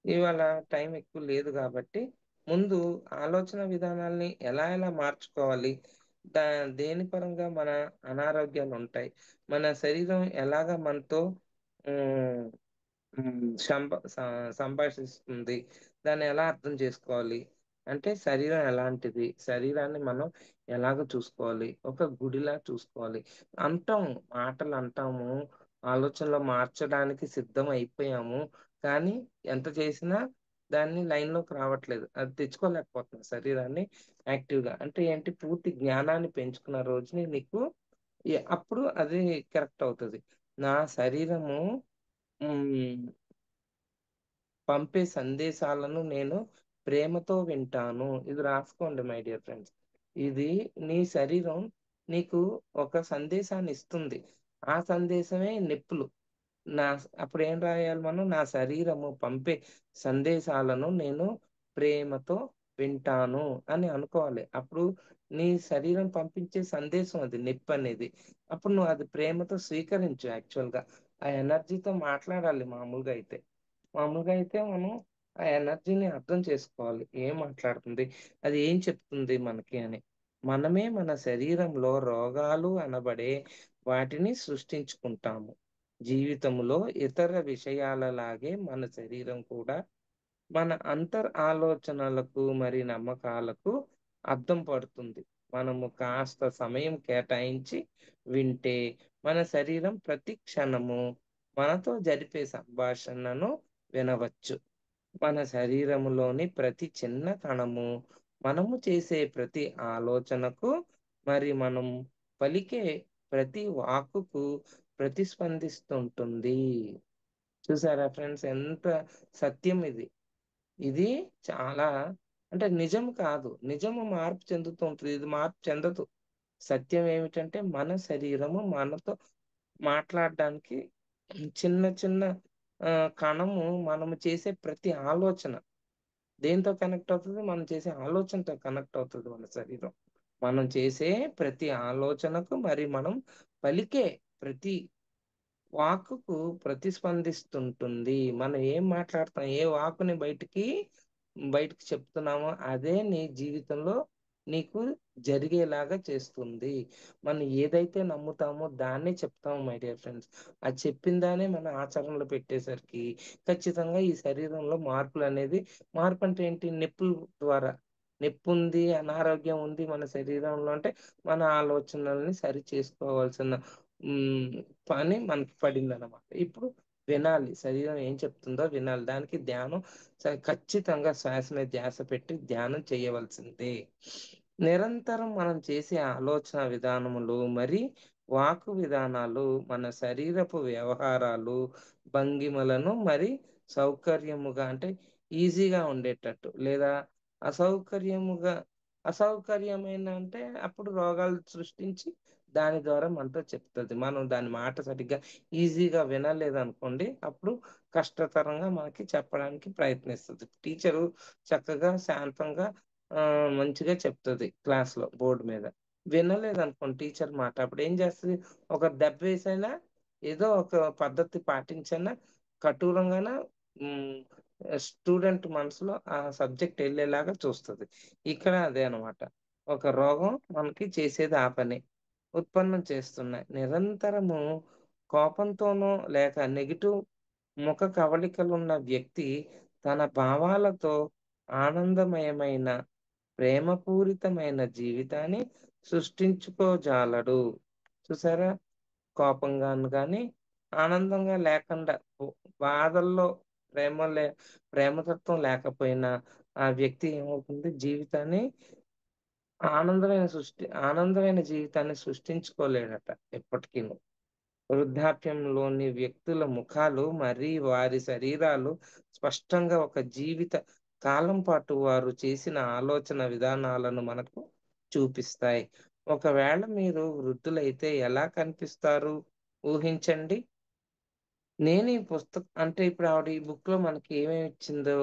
ఇవాళ టైం ఎక్కువ లేదు గాబట్టి, ముందు ఆలోచన విధానాల్ని ఎలా మార్చుకోవాలి? దా దేని పరంగా మన అనారోగ్యాలుంటాయి? మన శరీరం ఎలాగా మనతో హ్మ్. హ్మ్. సంభాషిస్తుంది. దాన్నెలా అర్థం చేసుకోవాలి? అంటే శరీరం ఎలాంటిది? శరీరాన్ని మనం ఎలాగ చూసుకోవాలి? ఒక గుడిలా చూసుకోవాలి. అంటాము, మాటలంటాము, ఆలోచనలు మార్చడానికి సిద్ధం అయిపోయాము. కానీ ఎంత చేసినా దాన్ని లైన్‌లోకి రావట్లేదు. అది తెచ్చుకోలేకపోతున్నాం శరీరాన్ని యాక్టివ్‌గా. అంటే ఏంటి? పూర్తి జ్ఞానాన్ని పెంచుకున్న రోజుని నీకు అప్పుడు అది కరెక్ట్ అవుతది. నా శరీరము హ్మ్. పంపే సందేశాలను నేను ప్రేమతో వింటాను. ఇది రాసుకోండి మై డియర్ ఫ్రెండ్స్. ఇది నీ శరీరం నీకు ఒక సందేశాన్ని ఇస్తుంది. ఆ సందేశమే నొప్పులు. అప్పుడేం రాయాలి మనం? నా శరీరము పంపే సందేశాలను నేను ప్రేమతో వింటాను అని అనుకోవాలి. అప్పుడు నీ శరీరం పంపించే సందేశం అది నొప్పనేది. అప్పుడు నువ్వు అది ప్రేమతో స్వీకరించు యాక్చువల్‌గా. ఆ ఎనర్జీతో మాట్లాడాలి మామూలుగా అయితే. మామూలుగా అయితే మనం ఆ ఎనర్జీని అర్థం చేసుకోవాలి. ఏం మాట్లాడుతుంది? అది ఏం చెప్తుంది మనకి అని. మనమే మన శరీరంలో రోగాలు అనబడే వాటిని సృష్టించుకుంటాము. జీవితంలో ఇతర విషయాలలాగే మన శరీరం కూడా మన ఆలోచనలకు మరి నమ్మకాలకు అద్దం పడుతుంది. మనము కాస్త సమయం కేటాయించి వింటే మన శరీరం ప్రతి క్షణము మనతో జరిపే సంభాషణను వినవచ్చు. మన శరీరములోని ప్రతి చిన్న కణము, మనము చేసే ప్రతి ఆలోచనకు, మరి మనం పలికే ప్రతి వాక్కుకు ప్రతిస్పందిస్తుంటుంది. చూసారా ఫ్రెండ్స్ ఎంత సత్యం ఇది. ఇది చాలా అంటే నిజం కాదు. నిజము మార్పు చెందుతూ ఉంటది. ఇది మార్పు చెందదు. సత్యం ఏమిటంటే మన శరీరము మనతో మాట్లాడడానికి చిన్న చిన్న కణము మనము చేసే ప్రతి ఆలోచన దేనితో కనెక్ట్ అవుతది? మనం చేసే ఆలోచనతో కనెక్ట్ అవుతది మన శరీరం. మనం చేసే ప్రతి ఆలోచనకు మరి మనం పలికే ప్రతి వాక్కుకు ప్రతిస్పందిస్తుంటుంది. మనం ఏం మాట్లాడుతాం, ఏ వాక్కుని బయటికి చెప్తున్నామో అదే నీ జీవితంలో నీకు జరిగేలాగా చేస్తుంది. మనం ఏదైతే నమ్ముతామో దాన్నే చెప్తాము మై డియర్ ఫ్రెండ్స్. అది చెప్పిన దాన్నే మన ఆచరణలో పెట్టేసరికి ఖచ్చితంగా ఈ శరీరంలో మార్పులనేది, మార్పంటే ఏంటి? నొప్పుల ద్వారా. నొప్పుంది, అనారోగ్యం ఉంది మన శరీరంలో అంటే మన ఆలోచనల్ని సరి చేసుకోవాల్సిన హ్మ్. పని మనకి పడిందనమాట. ఇప్పుడు వినాలి. శరీరం ఏం చెప్తుందో వినాలి. దానికి ధ్యానం ఖచ్చితంగా శ్వాస మీద ధ్యాస పెట్టి ధ్యానం చేయవలసిందే. నిరంతరం మనం చేసే ఆలోచన విధానములు మరి వాక్కు విధానాలు మన శరీరపు వ్యవహారాలు, భంగిమలను మరి సౌకర్యముగా అంటే ఈజీగా ఉండేటట్టు లేదా అసౌకర్యముగా అసౌకర్యమైన అంటే అప్పుడు రోగాలు సృష్టించి దాని ద్వారా మనతో చెప్తది. మనం దాని మాట సరిగ్గా ఈజీగా వినలేదనుకోండి, అప్పుడు కష్టతరంగా మనకి చెప్పడానికి ప్రయత్నిస్తది. టీచరు చక్కగా శాంతంగా మంచిగా చెప్తది క్లాస్‌లో బోర్డ్ మీద. వినలేదనుకోండి టీచర్ మాట, అప్పుడేం చేస్తది? ఒక దెబ్బేసైనా ఏదో ఒక పద్ధతి పాటించైనా కఠోరంగాన హ్మ్. స్టూడెంట్ మనసులో ఆ సబ్జెక్ట్ ఎళ్ళేలాగా చూస్తది. ఇక్కడ అదే అన్నమాట. ఒక రోగం మనకి చేసేది ఆ పనే. ఉత్పన్నం చేస్తున్నాయి. నిరంతరము కోపంతోనో లేక నెగెటివ్ ముఖ కవళికలున్న వ్యక్తి తన భావాలతో ఆనందమయమైన, ప్రేమపూరితమైన జీవితాన్ని సృష్టించుకోజాలడు. చూసారా? కోపంగాను గాని, ఆనందంగా లేకుండా బాధల్లో ప్రేమ లే ప్రేమతత్వం లేకపోయినా ఆ వ్యక్తి ఏమవుతుంది? ఆనందమైన జీవితాన్ని సృష్టించుకోలేడట ఎప్పటికీను. వృద్ధాప్యంలోని వ్యక్తుల ముఖాలు మరి వారి శరీరాలు స్పష్టంగా ఒక జీవిత కాలం పాటు వారు చేసిన ఆలోచన విధానాలను మనకు చూపిస్తాయి. ఒకవేళ మీరు వృద్ధులైతే ఎలా కనిపిస్తారు? ఊహించండి. నేను ఈ అంటే ఇప్పుడు ఆవిడ ఈ బుక్‌లో మనకి ఏమేమి ఇచ్చిందో,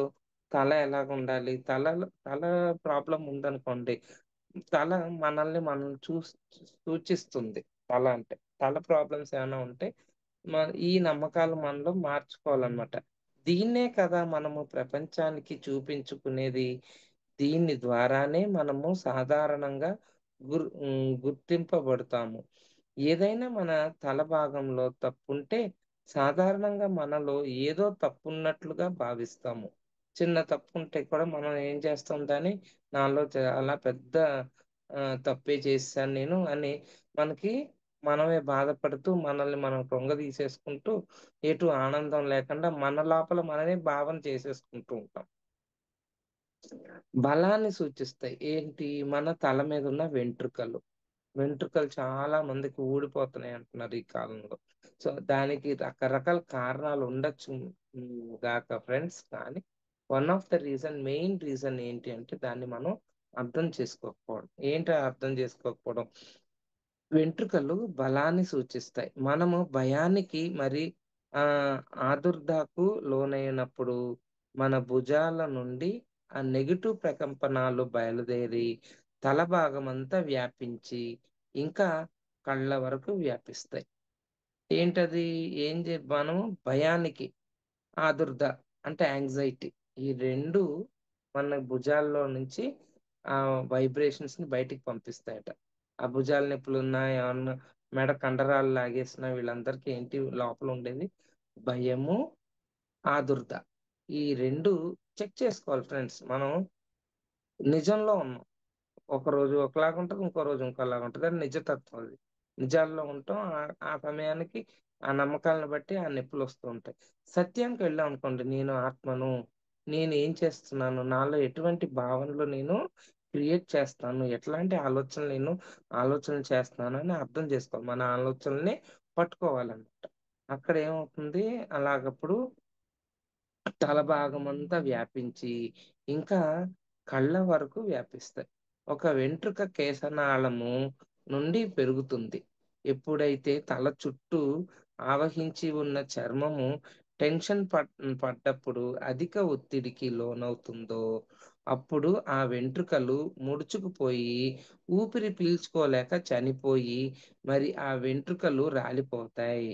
తల ఎలాగుండాలి, తల ప్రాబ్లమ్ ఉందనుకోండి, తల మనల్ని మనం సూచిస్తుంది తల అంటే. తల ప్రాబ్లమ్స్ ఏమైనా ఉంటే ఈ నమ్మకాలు మనలో మార్చుకోవాలనమాట. దీన్నే కదా మనము ప్రపంచానికి చూపించుకునేది. దీని ద్వారానే మనము సాధారణంగా గుర్తింపబడతాము. ఏదైనా మన తల భాగంలో తప్పుంటే సాధారణంగా మనలో ఏదో తప్పున్నట్లుగా భావిస్తాము. చిన్న తప్పుంటే కూడా మనం ఏం చేస్తాం దాన్ని, నాలో చాలా పెద్ద తప్పే చేసేసాను నేను అని మనకి మనమే బాధపడుతూ, మనల్ని మనం కృంగదీసేసుకుంటూ, ఎటు ఆనందం లేకుండా మన లోపల మనమే భావన చేసేసుకుంటూ ఉంటాం. బలాన్ని సూచిస్తాయి. ఏంటి? మన తల మీదున్న వెంట్రుకలు. వెంట్రుకలు చాలా మందికి ఊడిపోతున్నాయి అంటున్నారు ఈ కాలంలో. సో, దానికి రకరకాల కారణాలు ఉండొచ్చు గాక ఫ్రెండ్స్. కానీ one of the main reason ఏంటి అంటే దాన్ని మనం అర్థం చేసుకోకపోవడం. ఏంటి అర్థం చేసుకోకపోవడం? వెంట్రుకలు బలాన్ని సూచిస్తాయి. మనము భయానికి మరి ఆహ్, ఆదుర్దాకు లోనైనప్పుడు మన భుజాల నుండి ఆ నెగెటివ్ ప్రకంపనాలు బయలుదేరి తల భాగమంతా వ్యాపించి ఇంకా కళ్ళ వరకు వ్యాపిస్తాయి. ఏంటది? మనము భయానికి ఆదుర్ద అంటే యాంగ్జైటీ. ఈ 2 మన భుజాల్లో నుంచి వైబ్రేషన్స్‌ని బయటికి పంపిస్తాయట. ఆ భుజాల నొప్పులున్నా, ఏమన్నా మెడ కండరాలు లాగేసినా వీళ్ళందరికీ ఏంటి లోపల ఉండేది భయము, ఆదుర్ద. ఈ 2 చెక్ చేసుకోవాలి ఫ్రెండ్స్. మనం నిజంలో ఉన్నాం. ఒకరోజు ఒకలాగుంటది. ఇంకో రోజు ఇంకోలాగుంటది. అది నిజతత్వం అది. నిజాల్లో ఉంటాం. ఆ సమయానికి ఆ నమ్మకాలను బట్టి ఆ నొప్పులొస్తూ ఉంటాయి. సత్యానికి వెళ్ళామనుకోండి, నేను ఆత్మను, నేను ఏం చేస్తున్నాను, నాలో ఎటువంటి భావనలు నేను క్రియేట్ చేస్తాను, ఎట్లాంటి ఆలోచనలు ఆలోచనలు చేస్తున్నాను అని అర్థం చేసుకోవాలి. మన ఆలోచనల్ని పట్టుకోవాలన్నమాట. అక్కడ ఏమవుతుంది అలాగప్పుడు తల భాగమంతా వ్యాపించి, ఇంకా కళ్ళ వరకు వ్యాపిస్తాయి. ఒక వెంట్రుక కేశనాళము నుండి పెరుగుతుంది. ఎప్పుడైతే తల చుట్టూ ఆవహించి ఉన్న చర్మము టెన్షన్ పడ్డప్పుడు అధిక ఒత్తిడికి లోనవుతుందో, అప్పుడు ఆ వెంట్రుకలు ముడుచుకుపోయి, ఊపిరి పీల్చుకోలేక చనిపోయి, మరి ఆ వెంట్రుకలు రాలిపోతాయి.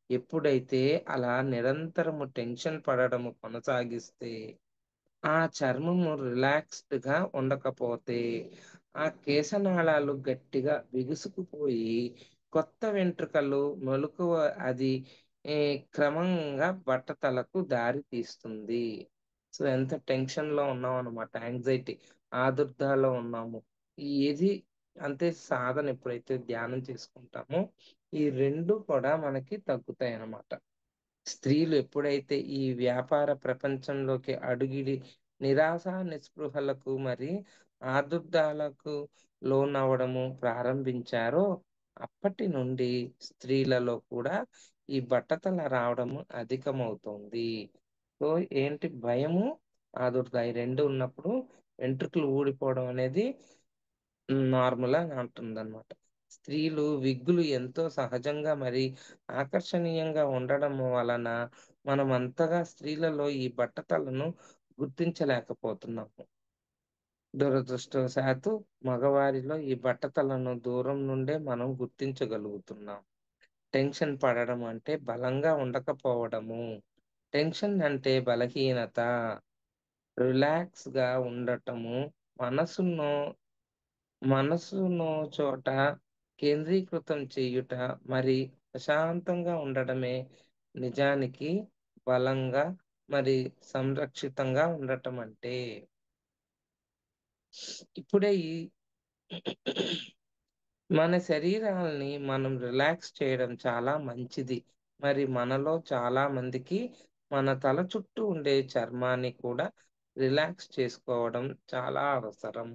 ఎప్పుడైతే అలా నిరంతరము టెన్షన్ పడడము కొనసాగిస్తే, ఆ చర్మము రిలాక్స్‌డ్‌గా ఉండకపోతే, ఆ కేశనాళాలు గట్టిగా బిగుసుకుపోయి కొత్త వెంట్రుకలు మొలక అది క్రమంగా బట్టతలకు దారి తీస్తుంది. సో ఎంత టెన్షన్ లో ఉన్నాం అనమాట, యాంగ్జైటీ, ఆదుర్దాలో ఉన్నాము. ఏది అంటే సాధన ఎప్పుడైతే ధ్యానం చేసుకుంటామో ఈ రెండు కూడా మనకి తగ్గుతాయి అన్నమాట. స్త్రీలు ఎప్పుడైతే ఈ వ్యాపార ప్రపంచంలోకి అడుగిడి నిరాశ నిస్పృహలకు మరి ఆదుర్దాలకు లోనవ్వడము ప్రారంభించారో అప్పటి నుండి స్త్రీలలో కూడా ఈ బట్టతల రావడము అధికమవుతుంది. సో ఏంటి, భయము, ఆదుర్ద ఈ రెండు ఉన్నప్పుడు వెంట్రుకలు ఊడిపోవడం అనేది నార్మల్ అని అంటుందన్నమాట. స్త్రీలు విగ్గులు ఎంతో సహజంగా మరి ఆకర్షణీయంగా ఉండడం వలన మనం అంతగా స్త్రీలలో ఈ బట్టతలను గుర్తించలేకపోతున్నాము. దురదృష్టవశాత్తు మగవారిలో ఈ బట్టతలను దూరం నుండే మనం గుర్తించగలుగుతున్నాం. టెన్షన్ పడడం అంటే బలంగా ఉండకపోవడము. టెన్షన్ అంటే బలహీనత. రిలాక్స్‌గా ఉండటము. మనసును మనసును చోట కేంద్రీకృతం చేయుట, మరి ప్రశాంతంగా ఉండడమే నిజానికి బలంగా మరి సంరక్షితంగా ఉండటం అంటే. ఇప్పుడే ఈ మన శరీరాల్ని మనం రిలాక్స్ చేయడం చాలా మంచిది. మరి మనలో చాలా మందికి మన తల చుట్టూ ఉండే చర్మాన్ని కూడా రిలాక్స్ చేసుకోవడం చాలా అవసరం.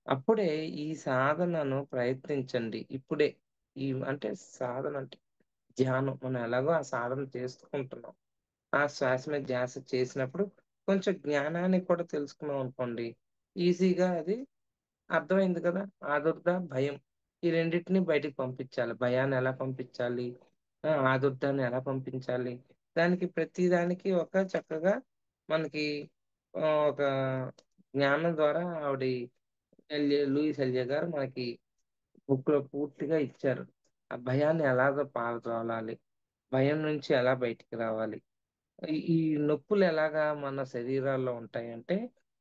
అప్పుడే ఈ సాధనను ప్రయత్నించండి. ఇప్పుడే అంటే సాధన అంటే ధ్యానం. మనం ఎలాగో ఆ సాధన చేసుకుంటున్నాం. ఆ శ్వాస మీద ధ్యాస చేసినప్పుడు కొంచెం జ్ఞానాన్ని కూడా తెలుసుకున్నాం అనుకోండి, ఈజీగా అది అర్థమైంది కదా! ఆదుర్ద, భయం. ఈ రెండిటిని బయటికి పంపించాలి. భయాన్ని ఎలా పంపించాలి? ఆదుర్దాన్ని ఎలా పంపించాలి? దానికి ప్రతి దానికి ఒక చక్కగా మనకి ఒక జ్ఞానం ద్వారా లూయిస్ ఎల్‌జే గారు మనకి బుక్‌లో పూర్తిగా ఇచ్చారు. ఆ భయాన్ని ఎలాగ పారద్రోలాలి? భయం నుంచి ఎలా బయటికి రావాలి? ఈ నొప్పులు ఎలాగా మన శరీరాల్లో ఉంటాయంటే,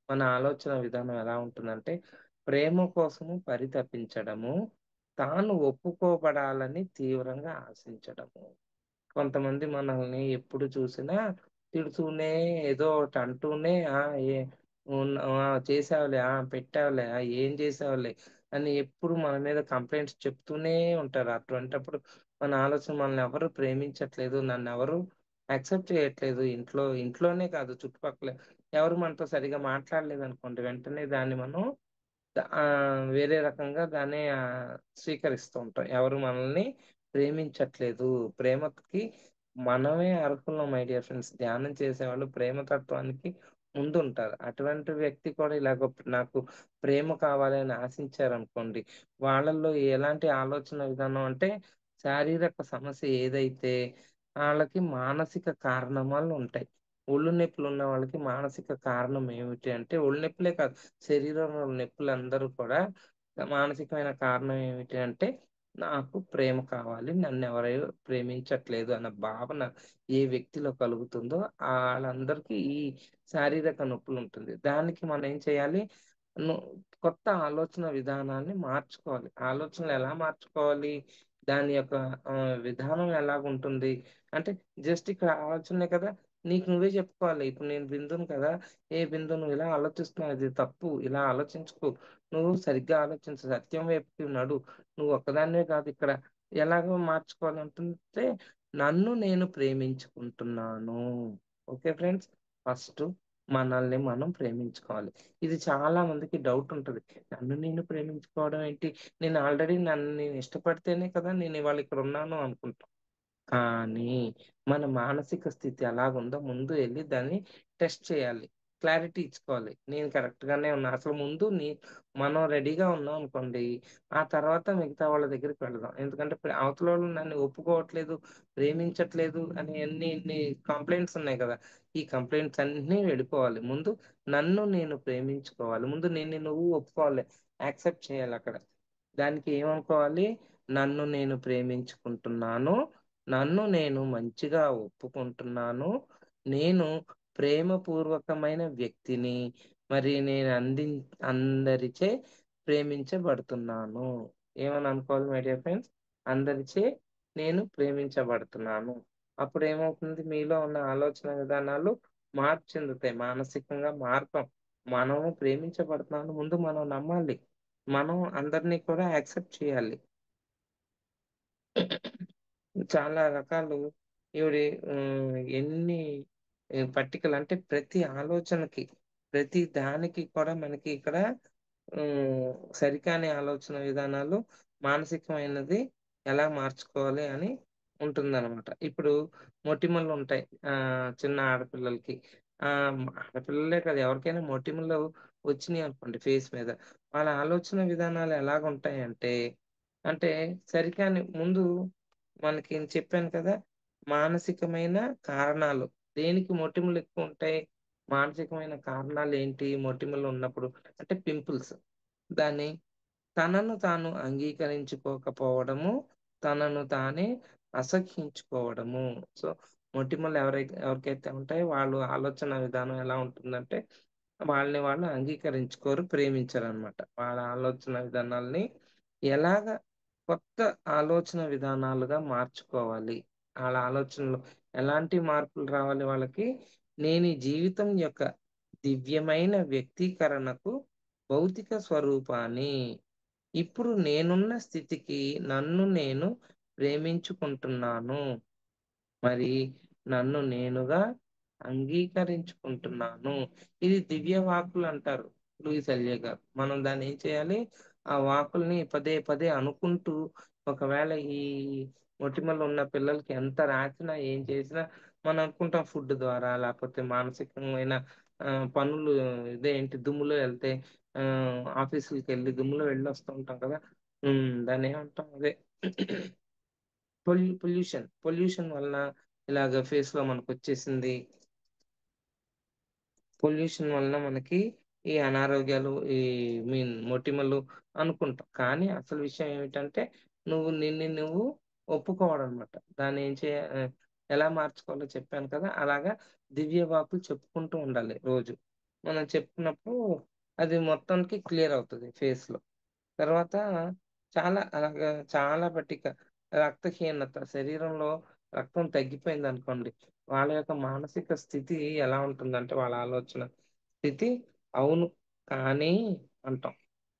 మన ఆలోచన విధానం ఎలా ఉంటుందంటే, ప్రేమ కోసము పరితపించడము, తాను ఒప్పుకోబడాలని తీవ్రంగా ఆశించడము. కొంతమంది మనల్ని ఎప్పుడు చూసినా తిడుతూనే, ఏదో ఒకటి అంటూనే, ఏ చేశావులే, పెట్టావులే, ఏం చేశావులే అని ఎప్పుడు మన మీద కంప్లెయింట్స్ చెప్తూనే ఉంటారు. అటువంటప్పుడు మన ఆలోచన, మనల్ని ఎవరు ప్రేమించట్లేదు, నన్నెవరు యాక్సెప్ట్ చేయట్లేదు. ఇంట్లోనే కాదు, చుట్టుపక్కల ఎవరు మనతో సరిగ్గా మాట్లాడలేదనుకోండి, వెంటనే దాన్ని మనం వేరే రకంగా దాన్ని స్వీకరిస్తూ ఉంటాం. ఎవరు మనల్ని ప్రేమించట్లేదు. ప్రేమకి మనమే అర్హులం మై డియర్ ఫ్రెండ్స్. ధ్యానం చేసేవాళ్ళు ప్రేమ తత్వానికి ముందుంటారు. అటువంటి వ్యక్తి కూడా ఇలాగ నాకు ప్రేమ కావాలి అని ఆశించారనుకోండి, వాళ్ళల్లో ఎలాంటి ఆలోచన విధానం అంటే, శారీరక సమస్య ఏదైతే ఆళ్ళకి మానసిక కారణాలు ఉంటాయి. ఒళ్ళు నొప్పులున్న వాళ్ళకి మానసిక కారణం ఏమిటి అంటే, ఒళ్ళు నొప్పులే కాదు, శరీరంలో నొప్పులందరూ కూడా మానసికమైన కారణం ఏమిటి అంటే, నాకు ప్రేమ కావాలి, నన్నెవరు ప్రేమించట్లేదు అన్న భావన ఏ వ్యక్తిలో కలుగుతుందో ఆళ్ళందరికీ ఈ శారీరక నొప్పులుంటుంది. దానికి మనం ఏం చేయాలి? ను కొత్త ఆలోచన విధానాన్ని మార్చుకోవాలి. ఆలోచనలు ఎలా మార్చుకోవాలి? దాని యొక్క విధానం ఎలాగుంటుంది? అంటే జస్ట్ ఇక్కడ ఆలోచనే కదా! నీకు నువ్వే చెప్పుకోవాలి. ఇప్పుడు నేను బిందుని కదా! "ఏ బిందు, నువ్వు ఇలా ఆలోచిస్తున్నావు, ఇది తప్పు. ఇలా ఆలోచించకు. నువ్వు సరిగ్గా ఆలోచించు. సత్యం వైపుకి నడు. నువ్వు ఒక్కదానివే కాదు ఇక్కడ." ఎలాగో మార్చుకోవాలంటుంటే, నన్ను నేను ప్రేమించుకుంటున్నాను. Okay friends. ఫస్టు మనల్ని మనం ప్రేమించుకోవాలి. ఇది చాలా మందికి డౌట్ ఉంటది. నన్ను నేను ప్రేమించుకోవడం ఏంటి? నేను ఆల్రెడీ నన్ను నేను ఇష్టపడితేనే కదా నేను ఇవాళ ఇక్కడ ఉన్నాను అనుకుంటాం. కానీ మన మానసిక స్థితి ఎలాగుందో ముందు ఎళ్లి దాన్ని టెస్ట్ చేయాలి. క్లారిటీ ఇచ్చుకోవాలి. నేను కరెక్ట్ గానే ఉన్నా. అసలు ముందు మనం రెడీగా ఉన్నాం అనుకోండి, ఆ తర్వాత మిగతా వాళ్ళ దగ్గరికి వెళదాం. ఎందుకంటే అవతలోళ్ళు నన్ను ఒప్పుకోవట్లేదు, ప్రేమించట్లేదు అని ఇన్ని కంప్లెయింట్స్ ఉన్నాయి కదా! ఈ కంప్లెయింట్స్ అన్నీ వెళ్ళిపోవాలి. ముందు నన్ను నేను ప్రేమించుకోవాలి. ముందు నిన్ను నువ్వు ఒప్పుకోవాలి. యాక్సెప్ట్ చేయాలక్కడ. దానికి ఏమనుకోవాలి? నన్ను నేను ప్రేమించుకుంటున్నాను. నన్ను నేను మంచిగా ఒప్పుకుంటున్నాను. నేను ప్రేమపూర్వకమైన వ్యక్తిని. మరి నేను అందరిచే ప్రేమించబడుతున్నాను. ఏమని అనుకోవాలి మై డియర్ ఫ్రెండ్స్? అందరిచే నేను ప్రేమించబడుతున్నాను. అప్పుడేమవుతుంది? మీలో ఉన్న ఆలోచన విధానాలు మార్పు చెందుతాయి. మానసికంగా మారతాం. మనము ప్రేమించబడుతున్నామని ముందు మనం నమ్మాలి. మనం అందరిని కూడా యాక్సెప్ట్ చేయాలి. చాలా రకాలు ఈవిడి ఎన్ని పట్టికలు అంటే ప్రతి ఆలోచనకి, ప్రతి దానికి కూడా మనకి ఇక్కడ సరికాని ఆలోచన విధానాలు మానసికమైనది ఎలా మార్చుకోవాలి అని ఉంటుందనమాట. ఇప్పుడు మొటిమలుంటాయి. చిన్న ఆడపిల్లలకి. ఆడపిల్లలే కాదు ఎవరికైనా మొటిమలు వచ్చినియనుకోండి ఫేస్ మీద. వాళ్ళ ఆలోచన విధానాలు ఎలాగుంటాయంటే, అంటే సరికాని ముందు మనకి చెప్పాను కదా! మానసికమైన కారణాలు. దేనికి మొటిమలెక్కువుంటాయి? మానసికమైన కారణాలేంటి మొటిమలున్నప్పుడు? అంటే పింపుల్స్. దాన్ని తనను తాను అంగీకరించుకోకపోవడము, తనను తానే అసహ్యించుకోవడము. సో, మొటిమలు ఎవరికైతే ఉంటాయో వాళ్ళు ఆలోచన విధానం ఎలా ఉంటుందంటే, వాళ్ళని వాళ్ళు అంగీకరించుకోరు, ప్రేమించరనమాట. వాళ్ళ ఆలోచన విధానాల్ని ఎలాగా కొత్త ఆలోచన విధానాలుగా మార్చుకోవాలి. ఆళ్ళ ఆలోచనలు ఎలాంటి మార్పులు రావాలి వాళ్ళకి? నేను ఈ జీవితం యొక్క దివ్యమైన వ్యక్తీకరణకు భౌతిక స్వరూపాన్ని. ఇప్పుడు నేనున్న స్థితికి నన్ను నేను ప్రేమించుకుంటున్నాను. మరి నన్ను నేనుగా అంగీకరించుకుంటున్నాను. ఇది దివ్య వాక్కులంటారు లూయిస్ ఎల్‌ఏ గారు. మనం దాన్నేం చేయాలి? ఆ వాక్కుల్ని పదే పదే అనుకుంటూ ఒకవేళ ఈ మొటిమలున్న పిల్లలకి ఎంత రాసినా, ఏం చేసినా మనం అనుకుంటాం ఫుడ్ ద్వారా లేపోతే మానసికమైన పనులు ఇదేంటి దుమ్ములో ఎళ్తే ఆఫీసులకెళ్ళి దుమ్ములో వెళ్ళొస్తూ ఉంటాం కదా! దాన్నేమంటాం? అదే పొల్యూషన్. పొల్యూషన్ వలన ఇలాగ ఫేస్‌లో మనకొచ్చేసింది. పొల్యూషన్ వలన మనకి ఈ అనారోగ్యాలు, ఈ మొటిమలు అనుకుంటాం. కానీ అసలు విషయం ఏమిటంటే, నిన్ను నువ్వు ఒప్పుకోవడనమాట. దాన్ని ఎలా మార్చుకోవాలో చెప్పాను కదా! అలాగా దివ్య వాక్కులు చెప్పుకుంటూ ఉండాలి రోజు. మనం చెప్పుకున్నప్పుడు అది మొత్తానికి క్లియర్ అవుతది ఫేస్‌లో. తర్వాత చాలా పట్టిక రక్తహీనత శరీరంలో రక్తం తగ్గిపోయిందనుకోండి. వాళ్ళ యొక్క మానసిక స్థితి ఎలా ఉంటుందంటే వాళ్ళ ఆలోచన స్థితి అవును. కానీ అంటాం.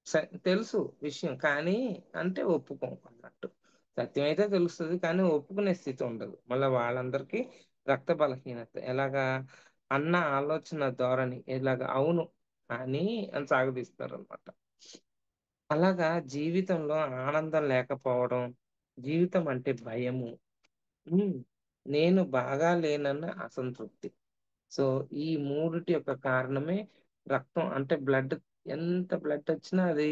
స తెలుసు విషయం. కానీ అంటే ఒప్పుకోం అన్నట్టు. సత్యమైతే తెలుస్తది. కానీ ఒప్పుకునే స్థితి ఉండదు. మళ్ళా వాళ్ళందరికీ రక్త బలహీనత. ఎలాగా? అన్న ఆలోచన ధోరణి ఇలాగ అవును. కానీ అని సాగదీస్తారనమాట. అలాగా జీవితంలో ఆనందం లేకపోవడం, జీవితం అంటే భయము. హ్మ్. నేను బాగా లేనన్న అసంతృప్తి. సో, ఈ మూడిటి యొక్క కారణమే రక్తం అంటే ఎంత బ్లడొచ్చినా అది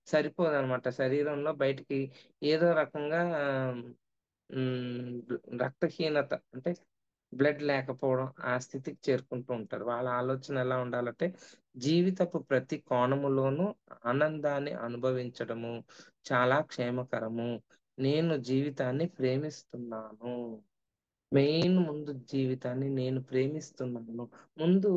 సరిపోదనమాట. శరీరంలో బయటికి ఏదో రకంగా హ్మ్. రక్తహీనత అంటే బ్లడ్ లేకపోవడం ఆ స్థితికి చేరుకుంటూ ఉంటారు. వాళ్ళ ఆలోచన ఎలా ఉండాలంటే జీవితపు ప్రతి కోణములోనూ ఆనందాన్ని అనుభవించడము చాలా క్షేమకరము. నేను జీవితాన్ని ప్రేమిస్తున్నాను. ముందు జీవితాన్ని నేను ప్రేమిస్తున్నాను. ముందు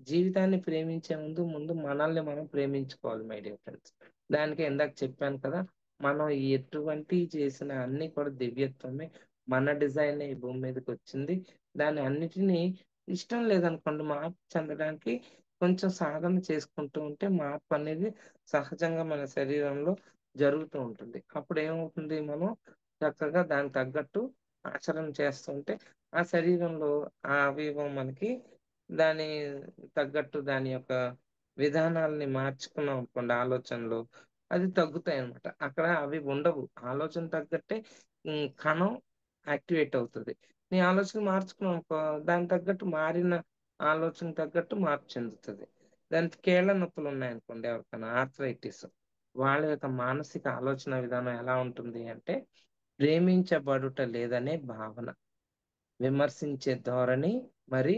జీవితాన్ని ప్రేమించే ముందు మనల్ని మనం ప్రేమించుకోవాలి మై డియర్ ఫ్రెండ్స్. దానికే ఇందాక చెప్పాను కదా! మనం ఎటువంటివి చేసినా అన్నీ కూడా దివ్యత్వమే. మన డిజైనే ఈ భూమి మీదకొచ్చింది. దాన్ని అన్నిటిని ఇష్టం లేదనుకోండి మార్పు చెందడానికి కొంచెం సాధన చేసుకుంటూ ఉంటే మార్పనేది సహజంగా మన శరీరంలో జరుగుతూ ఉంటుంది. అప్పుడేమవుతుంది మనం చక్కగా దానికి తగ్గట్టు ఆచరణ చేస్తుంటే ఆ శరీరంలో ఆ అవయవం మనకి దాని తగ్గట్టు దాని యొక్క విధానాల్ని మార్చుకున్నాం అనుకోండి ఆలోచనలు, అది తగ్గుతాయన్నమాట. అక్కడ అవి ఉండవు. ఆలోచన తగ్గట్టే కణం యాక్టివేట్ అవుతది. నీ ఆలోచన మార్చుకున్నావనుకో దానికి తగ్గట్టు మారిన ఆలోచనకు తగ్గట్టు మార్పు చెందుతది. దానికి కీళ్ళ నొప్పులున్నాయనుకోండి ఎవరికైనా ఆర్థరైటిస్ వాళ్ళ యొక్క మానసిక ఆలోచన విధానం ఎలా ఉంటుంది అంటే ప్రేమించబడుట లేదనే భావన. విమర్శించే ధోరణి, మరి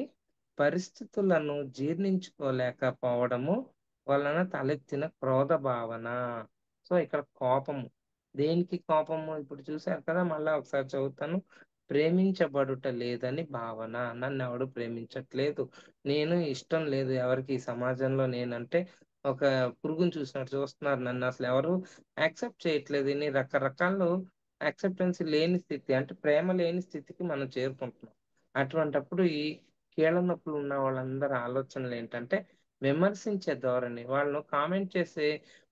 పరిస్థితులను జీర్ణించుకోలేకపోవడము వలన తలెత్తిన క్రోధ భావన. సో, ఇక్కడ కోపము. దేనికి కోపము? ఇప్పుడు చూసారు కదా! మళ్ళా ఒకసారి చదువుతాను. ప్రేమించబడుట లేదని భావన. నన్నెవడు ప్రేమించట్లేదు. నేను ఇష్టం లేదు ఎవరికీ ఈ సమాజంలో నేనంటే ఒక పురుగుని చూసినట్టు చూస్తున్నారు నన్ను. అసలు ఎవరు యాక్సెప్ట్ చేయట్లేదు. ఇన్ని రకరకాలు యాక్సెప్టెన్స్ లేని స్థితి అంటే ప్రేమ లేని స్థితికి మనం చేరుకుంటున్నాం. అటువంటప్పుడు ఈ కీళ్ళ నొప్పులు ఉన్న వాళ్ళందరి ఆలోచనలేంటంటే విమర్శించే ధోరణి. వాళ్ళు కామెంట్ చేసే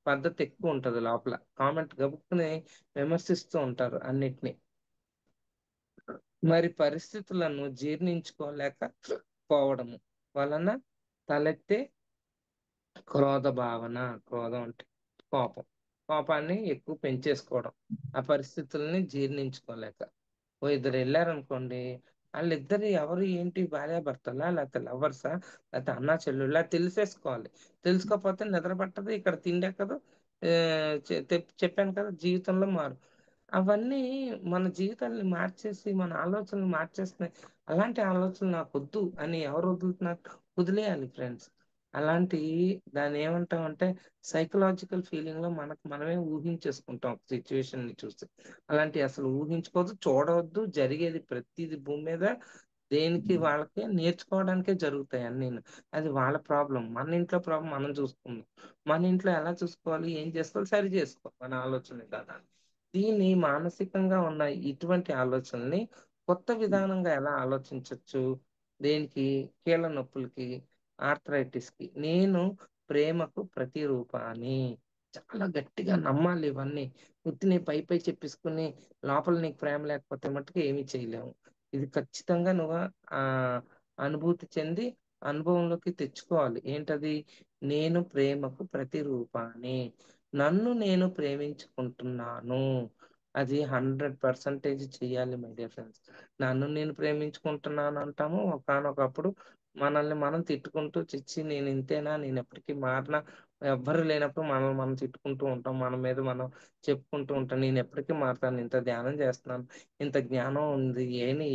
పద్ధతి ఎక్కువుంటది లోపల. కామెంట్ గబుక్కుని విమర్శిస్తూ ఉంటారు అన్నిటిని. మరి పరిస్థితులను జీర్ణించుకోలేక పోవడము వలన తలెత్తే క్రోధ భావన. క్రోధం అంటే కోపం. కోపాన్ని ఎక్కువ పెంచేసుకోవడం. ఆ పరిస్థితుల్ని జీర్ణించుకోలేక. ఓ ఇద్దరెళ్లారనుకోండి, ఆళ్ళిద్దరు ఎవరు ఏంటి భార్యాభర్తలా? లేతే లవర్సా? లేతే అన్నా చెల్లుళ్ళా? తెలిసేసుకోవాలి. తెలుసుకోపోతే నిద్ర పట్టదు, ఇక్కడ తిండెక్కదు. చెప్పాను కదా! జీవితంలో అవన్నీ మన జీవితాల్ని మార్చేసి, మన ఆలోచనలు మార్చేస్తున్నాయి. అలాంటి ఆలోచనలు నాకొద్దు అని ఎవరు వదులుతున్నారు? వదిలేయాలి ఫ్రెండ్స్. అలాంటి దాన్నేమంటామంటే సైకలాజికల్ ఫీలింగ్‌లో మనకు మనమే ఊహించేసుకుంటాం ఒక సిట్యుయేషన్‌ని చూసి. అలాంటియి అసలు ఊహించుకోవద్దు, చూడవద్దు. జరిగేది ప్రతీది భూమి మీద దేనికి వాళ్ళకి నేర్చుకోవడానికే జరుగుతాయి అన్నీను. అది వాళ్ళ ప్రాబ్లమ్. మన ఇంట్లో ప్రాబ్లమ్ మనం చూసుకుందాం. మన ఇంట్లో ఎలా చూసుకోవాలి? ఏం చేసుకోవాలి? సరి చేసుకోవాలి మన ఆలోచన విధానాన్ని. దీన్ని మానసికంగా ఉన్న ఇటువంటి ఆలోచనల్ని కొత్త విధానంగా ఎలా ఆలోచించొచ్చు? దేనికి? కీళ్ళ నొప్పులకి, ఆర్థరైటిస్‌కి. నేను ప్రేమకు ప్రతిరూపాన్ని. చాలా గట్టిగా నమ్మాలి ఇవన్నీ. ఉత్తినే పై పై చెప్పేసుకొని లోపల నీకు ప్రేమ లేకపోతే మట్టుకు ఏమి చేయలేము. ఇది ఖచ్చితంగా నువ్వు ఆహ్, అనుభూతి చెంది అనుభవంలోకి తెచ్చుకోవాలి. ఏంటది? నేను ప్రేమకు ప్రతిరూపాన్ని. నన్ను నేను ప్రేమించుకుంటున్నాను. అది 100% చెయ్యాలి మై డియర్ ఫ్రెండ్స్. నన్ను నేను ప్రేమించుకుంటున్నాను అంటాము. ఒకానొకప్పుడు మనల్ని మనం తిట్టుకుంటూ ఛీ! నేనింతేనా? నేనెప్పటికి మారనా? ఎవ్వరు లేనప్పుడు మనల్ని మనం తిట్టుకుంటూ ఉంటాం. మన మీద మనం చెప్పుకుంటూ ఉంటాం. నేనెప్పటికి మారతాను. ఇంత ధ్యానం చేస్తున్నాను. ఇంత జ్ఞానం ఉంది.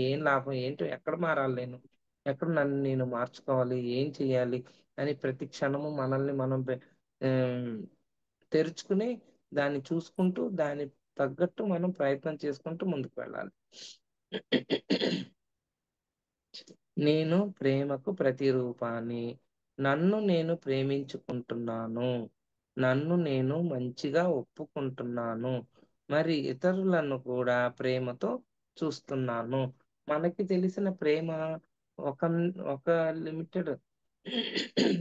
ఏం లాభం? ఏంటి? ఎక్కడ మారాలి నేను? ఎక్కడ నన్ను నేను మార్చుకోవాలి? ఏం చేయాలి? అని ప్రతి క్షణము మనల్ని మనం ఆహ్, తెరుచుకుని దాన్ని చూసుకుంటూ, దానికి తగ్గట్టు మనం ప్రయత్నం చేసుకుంటూ ముందుకు వెళ్ళాలి. నేను ప్రేమకు ప్రతిరూపాన్ని. నన్ను నేను ప్రేమించుకుంటున్నాను. నన్ను నేను మంచిగా ఒప్పుకుంటున్నాను. మరి ఇతరులను కూడా ప్రేమతో చూస్తున్నాను. మనకి తెలిసిన ప్రేమ ఒక ఒక లిమిటెడ్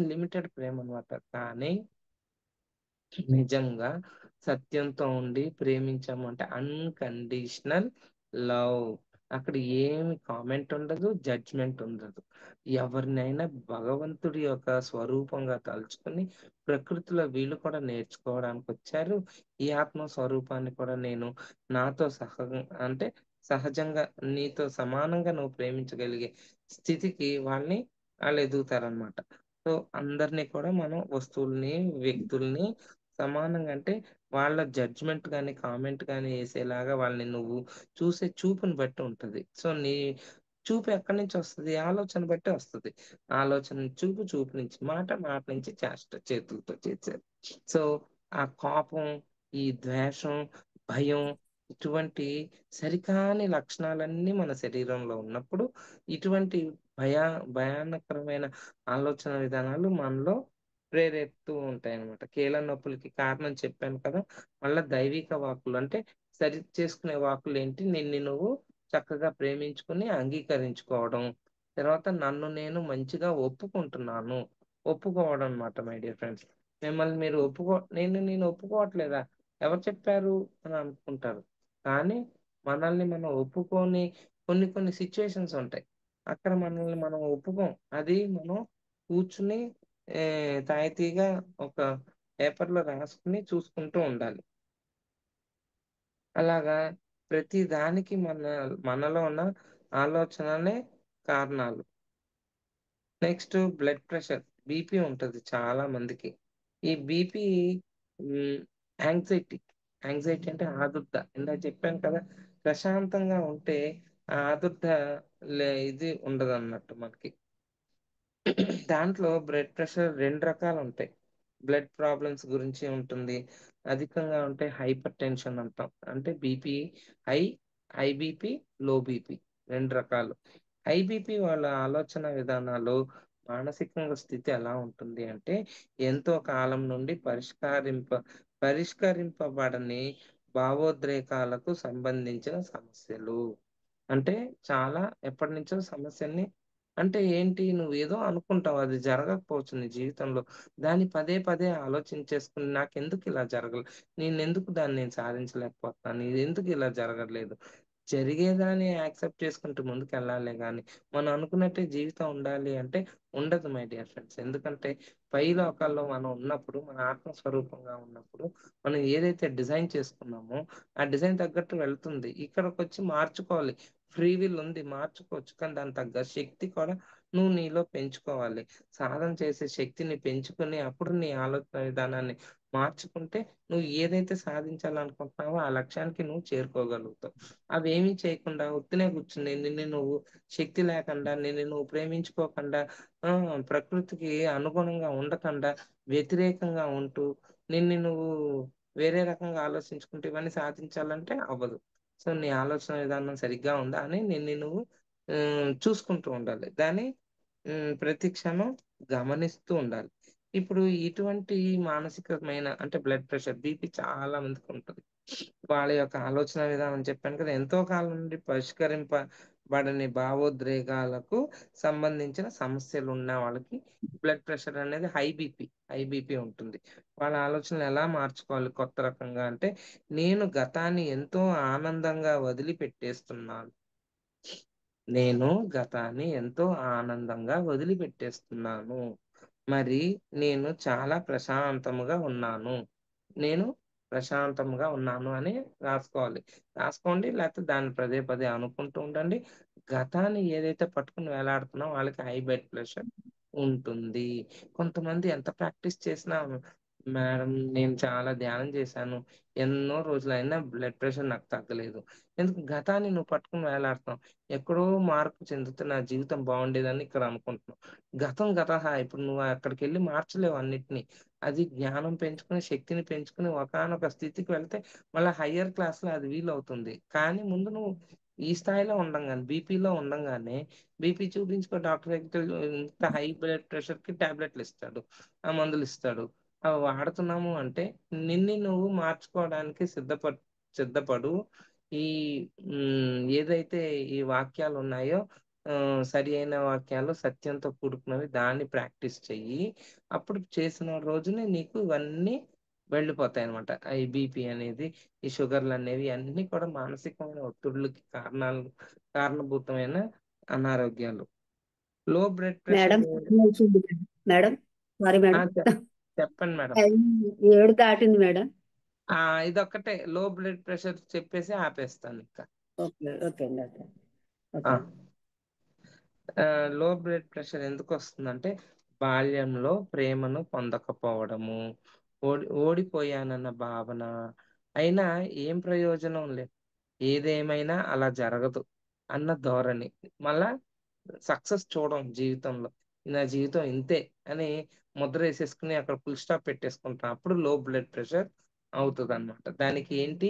లిమిటెడ్ ప్రేమనమాట. కానీ నిజంగా సత్యంతో ఉండి ప్రేమించామంటే అన్‌కండీషనల్ లవ్. అక్కడ ఏమి కామెంట్ ఉండదు. జడ్జ్‌మెంట్ ఉండదు. ఎవరినైనా భగవంతుడి యొక్క స్వరూపంగా తలుచుకొని ప్రకృతిలో వీళ్ళు కూడా నేర్చుకోవడానికొచ్చారు. ఈ ఆత్మ స్వరూపాన్ని కూడా నేను నాతో అంటే సహజంగా నీతో సమానంగా నువ్వు ప్రేమించగలిగే స్థితికి వాళ్ళు ఎదుగుతారనమాట. సో, అందరిని కూడా మనం వస్తువుల్ని, వ్యక్తుల్ని సమానంగా అంటే వాళ్ళ జడ్జ్‌మెంట్ గాని, కామెంట్ గాని ఏసేలాగా వాళ్ళని నువ్వు చూసే చూపుని బట్టి ఉంటది. సో, నీ చూపు ఎక్కడి నుంచొస్తది? ఆలోచన బట్టే వస్తది. ఆలోచన చూపు, చూపు నుంచి మాట, మాట నుంచి చేష్ట, చేతులతో చేసేది. సో, ఆ కోపం, ఈ ద్వేషం, భయం ఇటువంటి సరికాని లక్షణాలన్నీ మన శరీరంలో ఉన్నప్పుడు ఇటువంటి భయానకరమైన ఆలోచన విధానాలు మనలో ప్రేరేపుతూ ఉంటాయన్నమాట. కీళ్ళ నొప్పులకి కారణం చెప్పాను కదా! మళ్ళా దైవిక వాక్కులు అంటే సరి చేసుకునే వాక్కులేంటి? నిన్ను నువ్వు చక్కగా ప్రేమించుకొని అంగీకరించుకోవడం. తర్వాత నన్ను నేను మంచిగా ఒప్పుకుంటున్నాను. ఒప్పుకోవడం అన్నమాట మై డియర్ ఫ్రెండ్స్. మిమ్మల్ని మీరు నేను ఒప్పుకోవట్లేదా? ఎవరు చెప్పారు? అని అనుకుంటారు. కానీ మనల్ని మనం ఒప్పుకొని కొన్ని కొన్ని సిట్యుయేషన్స్ ఉంటాయి. అక్కడ మనల్ని మనం ఒప్పుకోం. అది మనం కూర్చుని తాయితీగా ఒక పేపర్‌లో రాసుకొని చూసుకుంటూ ఉండాలి. అలాగా ప్రతి దానికి మనలో ఉన్న ఆలోచనలే కారణాలు. నెక్స్ట్ బ్లడ్ ప్రెషర్, బీపీ ఉంటది చాలా మందికి. ఈ బీపీ హ్మ్, యాంక్సైటీ. యాంక్సైటీ అంటే ఆదుర్ద. ఇందాక చెప్పాను కదా! ప్రశాంతంగా ఉంటే ఆ ఆదుర్ద ఇది ఉండదన్నట్టు మనకి. దాంట్లో బ్లడ్ ప్రెషర్ 2 రకాలుంటాయి. బ్లడ్ ప్రాబ్లమ్స్ గురించి ఉంటుంది. అధికంగా ఉంటే హైపర్ టెన్షన్ అంటాం. అంటే BP high, high BP, low BP 2 రకాలు. హై బీపీ వాళ్ళ ఆలోచన విధానాలు మానసికంగా స్థితి ఎలా ఉంటుంది అంటే, ఎంతో కాలం నుండి పరిష్కరింపబడని భావోద్రేకాలకు సంబంధించిన సమస్యలు. అంటే చాలా ఎప్పటినుంచో సమస్యల్ని, అంటే ఏంటి, నువ్వేదో అనుకుంటావు, అది జరగకపోవచ్చు నీ జీవితంలో. దాన్ని పదే పదే ఆలోచించేసుకొని నాకెందుకు ఇలా నేనెందుకు దాన్ని నేను సాధించలేకపోతున్నాను? ఇదెందుకు ఇలా జరగట్లేదు? జరిగేదాన్ని యాక్సెప్ట్ చేసుకుంటూ ముందుకెళ్ళాలే గాని, మనం అనుకున్నట్టే జీవితం ఉండాలి అంటే ఉండదు మై డియర్ ఫ్రెండ్స్. ఎందుకంటే పై లోకాల్లో మనం ఉన్నప్పుడు, మన ఆత్మ స్వరూపంగా ఉన్నప్పుడు, మనం ఏదైతే డిజైన్ చేసుకున్నామో ఆ డిజైన్ తగ్గట్టు వెళ్తుంది. ఇక్కడికొచ్చి మార్చుకోవాలి. ఫ్రీ విల్ ఉంది, మార్చుకోవచ్చు. కానీ దానికి తగ్గ శక్తి కూడా నువ్వు నీలో పెంచుకోవాలి. సాధన చేసే శక్తిని పెంచుకొని అప్పుడు నీ ఆలోచన విధానాన్ని మార్చుకుంటే నువ్వు ఏదైతే సాధించాలనుకుంటున్నావో ఆ లక్ష్యానికి నువ్వు చేరుకోగలుగుతావు. అవేమీ చేయకుండా ఉత్తినే కూర్చుని నిన్ను నువ్వు శక్తి లేకుండా, నిన్ను నువ్వు ప్రేమించుకోకుండా, ప్రకృతికి అనుగుణంగా ఉండకుండా, వ్యతిరేకంగా ఉంటూ, నిన్ను నువ్వు వేరే రకంగా ఆలోచించుకుంటూ ఇవన్నీ సాధించాలంటే అవ్వదు. సో, నీ ఆలోచన విధానం సరిగ్గా ఉందా అని నిన్ను నువ్వు చూసుకుంటూ ఉండాలి. దాన్ని ప్రతి క్షణం గమనిస్తూ ఉండాలి. ఇప్పుడు ఇటువంటి మానసికమైన అంటే బ్లడ్ ప్రెషర్, బీపీ చాలా మందికుంటది. వాళ్ళ యొక్క ఆలోచన విధానం చెప్పాను కదా! ఎంతో కాలం నుండి పరిష్కరింపబడని భావోద్రేగాలకు సంబంధించిన సమస్యలున్న వాళ్ళకి బ్లడ్ ప్రెషర్ అనేది హై బీపీ ఉంటుంది. వాళ్ళ ఆలోచనలు ఎలా మార్చుకోవాలి కొత్త రకంగా అంటే, నేను గతాన్ని ఎంతో ఆనందంగా వదిలిపెట్టేస్తున్నాను. నేను గతాన్ని ఎంతో ఆనందంగా వదిలిపెట్టేస్తున్నాను. మరి నేను చాలా ప్రశాంతముగా ఉన్నాను. నేను ప్రశాంతంగా ఉన్నాను అని రాసుకోవాలి. రాసుకోండి, లేకపోతే దాన్ని పదే పదే అనుకుంటూ ఉండండి. గతాన్ని ఏదైతే పట్టుకొని వేలాడుతున్నామో వాళ్ళకి హై బ్లడ్ ప్రెషర్ ఉంటుంది. కొంతమంది ఎంత ప్రాక్టీస్ చేసినా, మేడం నేను చాలా ధ్యానం చేశాను. ఎన్నో రోజులైనా బ్లడ్ ప్రెషర్ నాకు తగ్గలేదు. ఎందుకు? గతాన్ని నువ్వు పట్టుకొని వేలాడుతున్నావు. ఎక్కడో మార్పు చెందితే నా జీవితం బావుండేదని ఇక్కడ అనుకుంటున్నావు. గతం గతహ. ఇప్పుడు నువ్వు అక్కడికెళ్లి మార్చలేవు అన్నిటిని. అది జ్ఞానం పెంచుకొని, శక్తిని పెంచుకొని ఒకానొక స్థితికి వెళ్తే మళ్ళా హయ్యర్ క్లాస్‌లో అది వీలవుతుంది. కానీ ముందు నువ్వు ఈ స్థాయిలో ఉండంగానే, బీపీలో ఉండంగానే, బీపీ చూపించుకో డాక్టర్ దగ్గరికెళ్ళి, ఇంత హై బ్లడ్ ప్రెషర్‌కి టాబ్లెట్‌లిస్తాడు. ఆ మందులిస్తాడు. అవి వాడుతున్నాము అంటే నిన్ను నువ్వు మార్చుకోవడానికి సిద్ధపడు. ఈ ఏదైతే ఈ వాక్యాలున్నాయో, సరియైన వాక్యాలు, సత్యంతో కూడుకున్నవి, దాన్ని ప్రాక్టీస్ చెయ్యి. అప్పుడు చేసిన రోజునే నీకు ఇవన్నీ వెళ్ళిపోతాయనమాట. ఈ బీపీ అనేది, ఈ షుగర్‌లనేవి అన్నీ కూడా మానసికమైన ఒత్తిడులకి కారణభూతమైన అనారోగ్యాలు. లో బ్లడ్ మేడం ప్రెషర్. టైం అవుతుంది మేడం. మేడం సారీ ఆ! మేడం. చెప్పండి మేడం. టైం 7 దాటింది మేడం. ఇదొక్కటే లో బ్లడ్ ప్రెషర్ చెప్పేసి ఆపేస్తానింక. ఓకే ఓకే అండి. ఓకే ఆ! ఓకే. లో బ్లడ్ ప్రెషర్ ఎందుకొస్తుందంటే, బాల్యంలో ప్రేమను పొందకపోవడము, ఓడిపోయానన్న భావన, అయినా ఏం ప్రయోజనం లేదు, ఏదేమైనా అలా జరగదు అన్న ధోరణి. మళ్ళా సక్సెస్ చూడం జీవితంలో. నా జీవితం ఇంతే అని ముద్రేసేసుకొని అక్కడ ఫుల్ స్టాప్ పెట్టేసుకుంటాం. అప్పుడు లో బ్లడ్ ప్రెషర్ అవుతదనమాట. దానికి ఏంటి,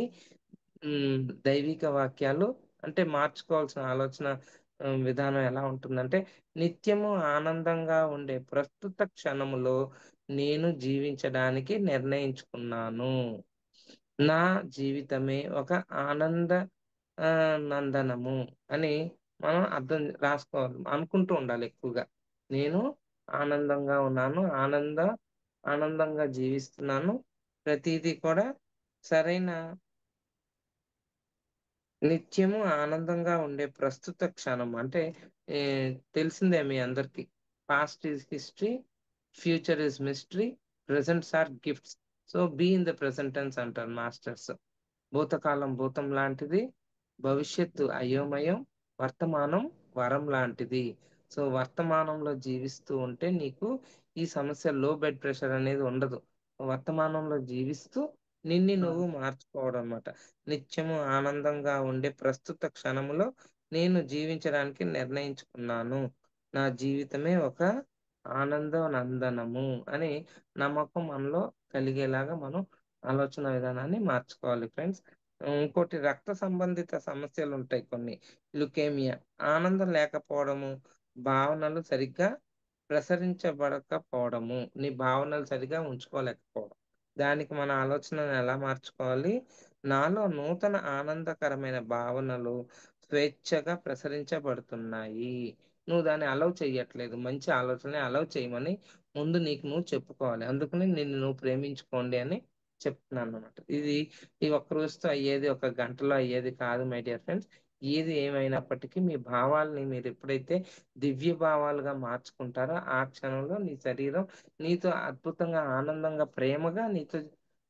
దైవిక వాక్యాలు, అంటే మార్చుకోవాల్సిన ఆలోచన విధానం ఎలా ఉంటుందంటే, నిత్యము ఆనందంగా ఉండే ప్రస్తుత క్షణములో నేను జీవించడానికి నిర్ణయించుకున్నాను. నా జీవితమే ఒక ఆనంద నందనము అని మనం అనుకుంటూ ఉండాలి ఎక్కువగా. నేను ఆనందంగా ఉన్నాను. ఆనందంగా జీవిస్తున్నాను. ప్రతీదీ కూడా సరైన, నిత్యము ఆనందంగా ఉండే ప్రస్తుత క్షణం అంటే, తెలిసిందే మీ అందరికి. Past is history, future is mystery, presents are gifts. So, be in the present tense అంటారు మాస్టర్స్. భూతకాలం భూతం లాంటిది, భవిష్యత్తు అయోమయం, వర్తమానం వరం లాంటిది. సో, వర్తమానంలో జీవిస్తూ ఉంటే నీకు ఈ సమస్య, లో బ్లడ్ ప్రెషర్ అనేది ఉండదు. వర్తమానంలో జీవిస్తూ నిన్ను నువ్వు మార్చుకోవడం అన్నమాట. నిత్యము ఆనందంగా ఉండే ప్రస్తుత క్షణములో నేను జీవించడానికి నిర్ణయించుకున్నాను. నా జీవితమే ఒక ఆనంద నందనము అని నమ్మకం మనలో కలిగేలాగా మనం ఆలోచన విధానాన్ని మార్చుకోవాలి ఫ్రెండ్స్. ఇంకోటి, రక్త సంబంధిత సమస్యలుంటాయి కొన్ని. లుకేమియా, ఆనందం లేకపోవడము, భావనలు సరిగ్గా ప్రసరించబడకపోవడము, నీ భావనలు సరిగా ఉంచుకోలేకపోవడం. దానికి మన ఆలోచనను ఎలా మార్చుకోవాలి? నాలో నూతన ఆనందకరమైన భావనలు స్వేచ్ఛగా ప్రసరించబడుతున్నాయి. నువ్వు దాన్ని అలౌ చెయ్యట్లేదు. మంచి ఆలోచనని అలౌ చేయమని ముందు నీకు నువ్వు చెప్పుకోవాలి. అందుకని నిన్ను నువ్వు ప్రేమించుకోండి అని చెప్తున్నానన్నమాట. ఇది ఈ ఒక్క రోజుతో అయ్యేది, ఒక గంటలో అయ్యేది కాదు మై డియర్ ఫ్రెండ్స్. ఏది ఏమైనప్పటికీ మీ భావాల్ని మీరు ఎప్పుడైతే దివ్య భావాలుగా మార్చుకుంటారో, ఆ క్షణంలో నీ శరీరం నీతో అద్భుతంగా, ఆనందంగా, ప్రేమగా నీతో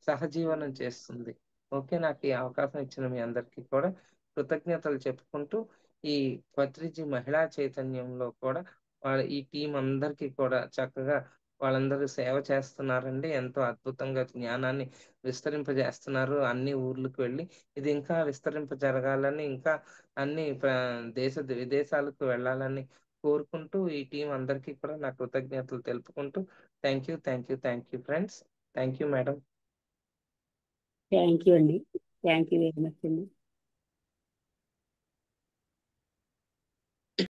సహజీవనం చేస్తుంది. ఓకే. నాకు ఈ అవకాశం ఇచ్చిన మీ అందరికీ కూడా కృతజ్ఞతలు చెప్పుకుంటూ, ఈ పత్రిజీ మహిళా చైతన్యంలో కూడా ఈ టీం అందరికీ కూడా చక్కగా వాళ్ళందరూ సేవ చేస్తున్నారండి. ఎంతో అద్భుతంగా జ్ఞానాన్ని విస్తరింపజేస్తున్నారు అన్ని ఊర్లకు వెళ్ళి. ఇది ఇంకా విస్తరింప జరగాలని, ఇంకా అన్ని విదేశాలకు వెళ్ళాలని కోరుకుంటూ, ఈ టీం అందరికీ కూడా నా కృతజ్ఞతలు తెలుపుకుంటూ, thank you, thank you, thank you friends. Thank you madam. Thank you అండి. థ్యాంక్ యూ వెరీ మచ్ అండి.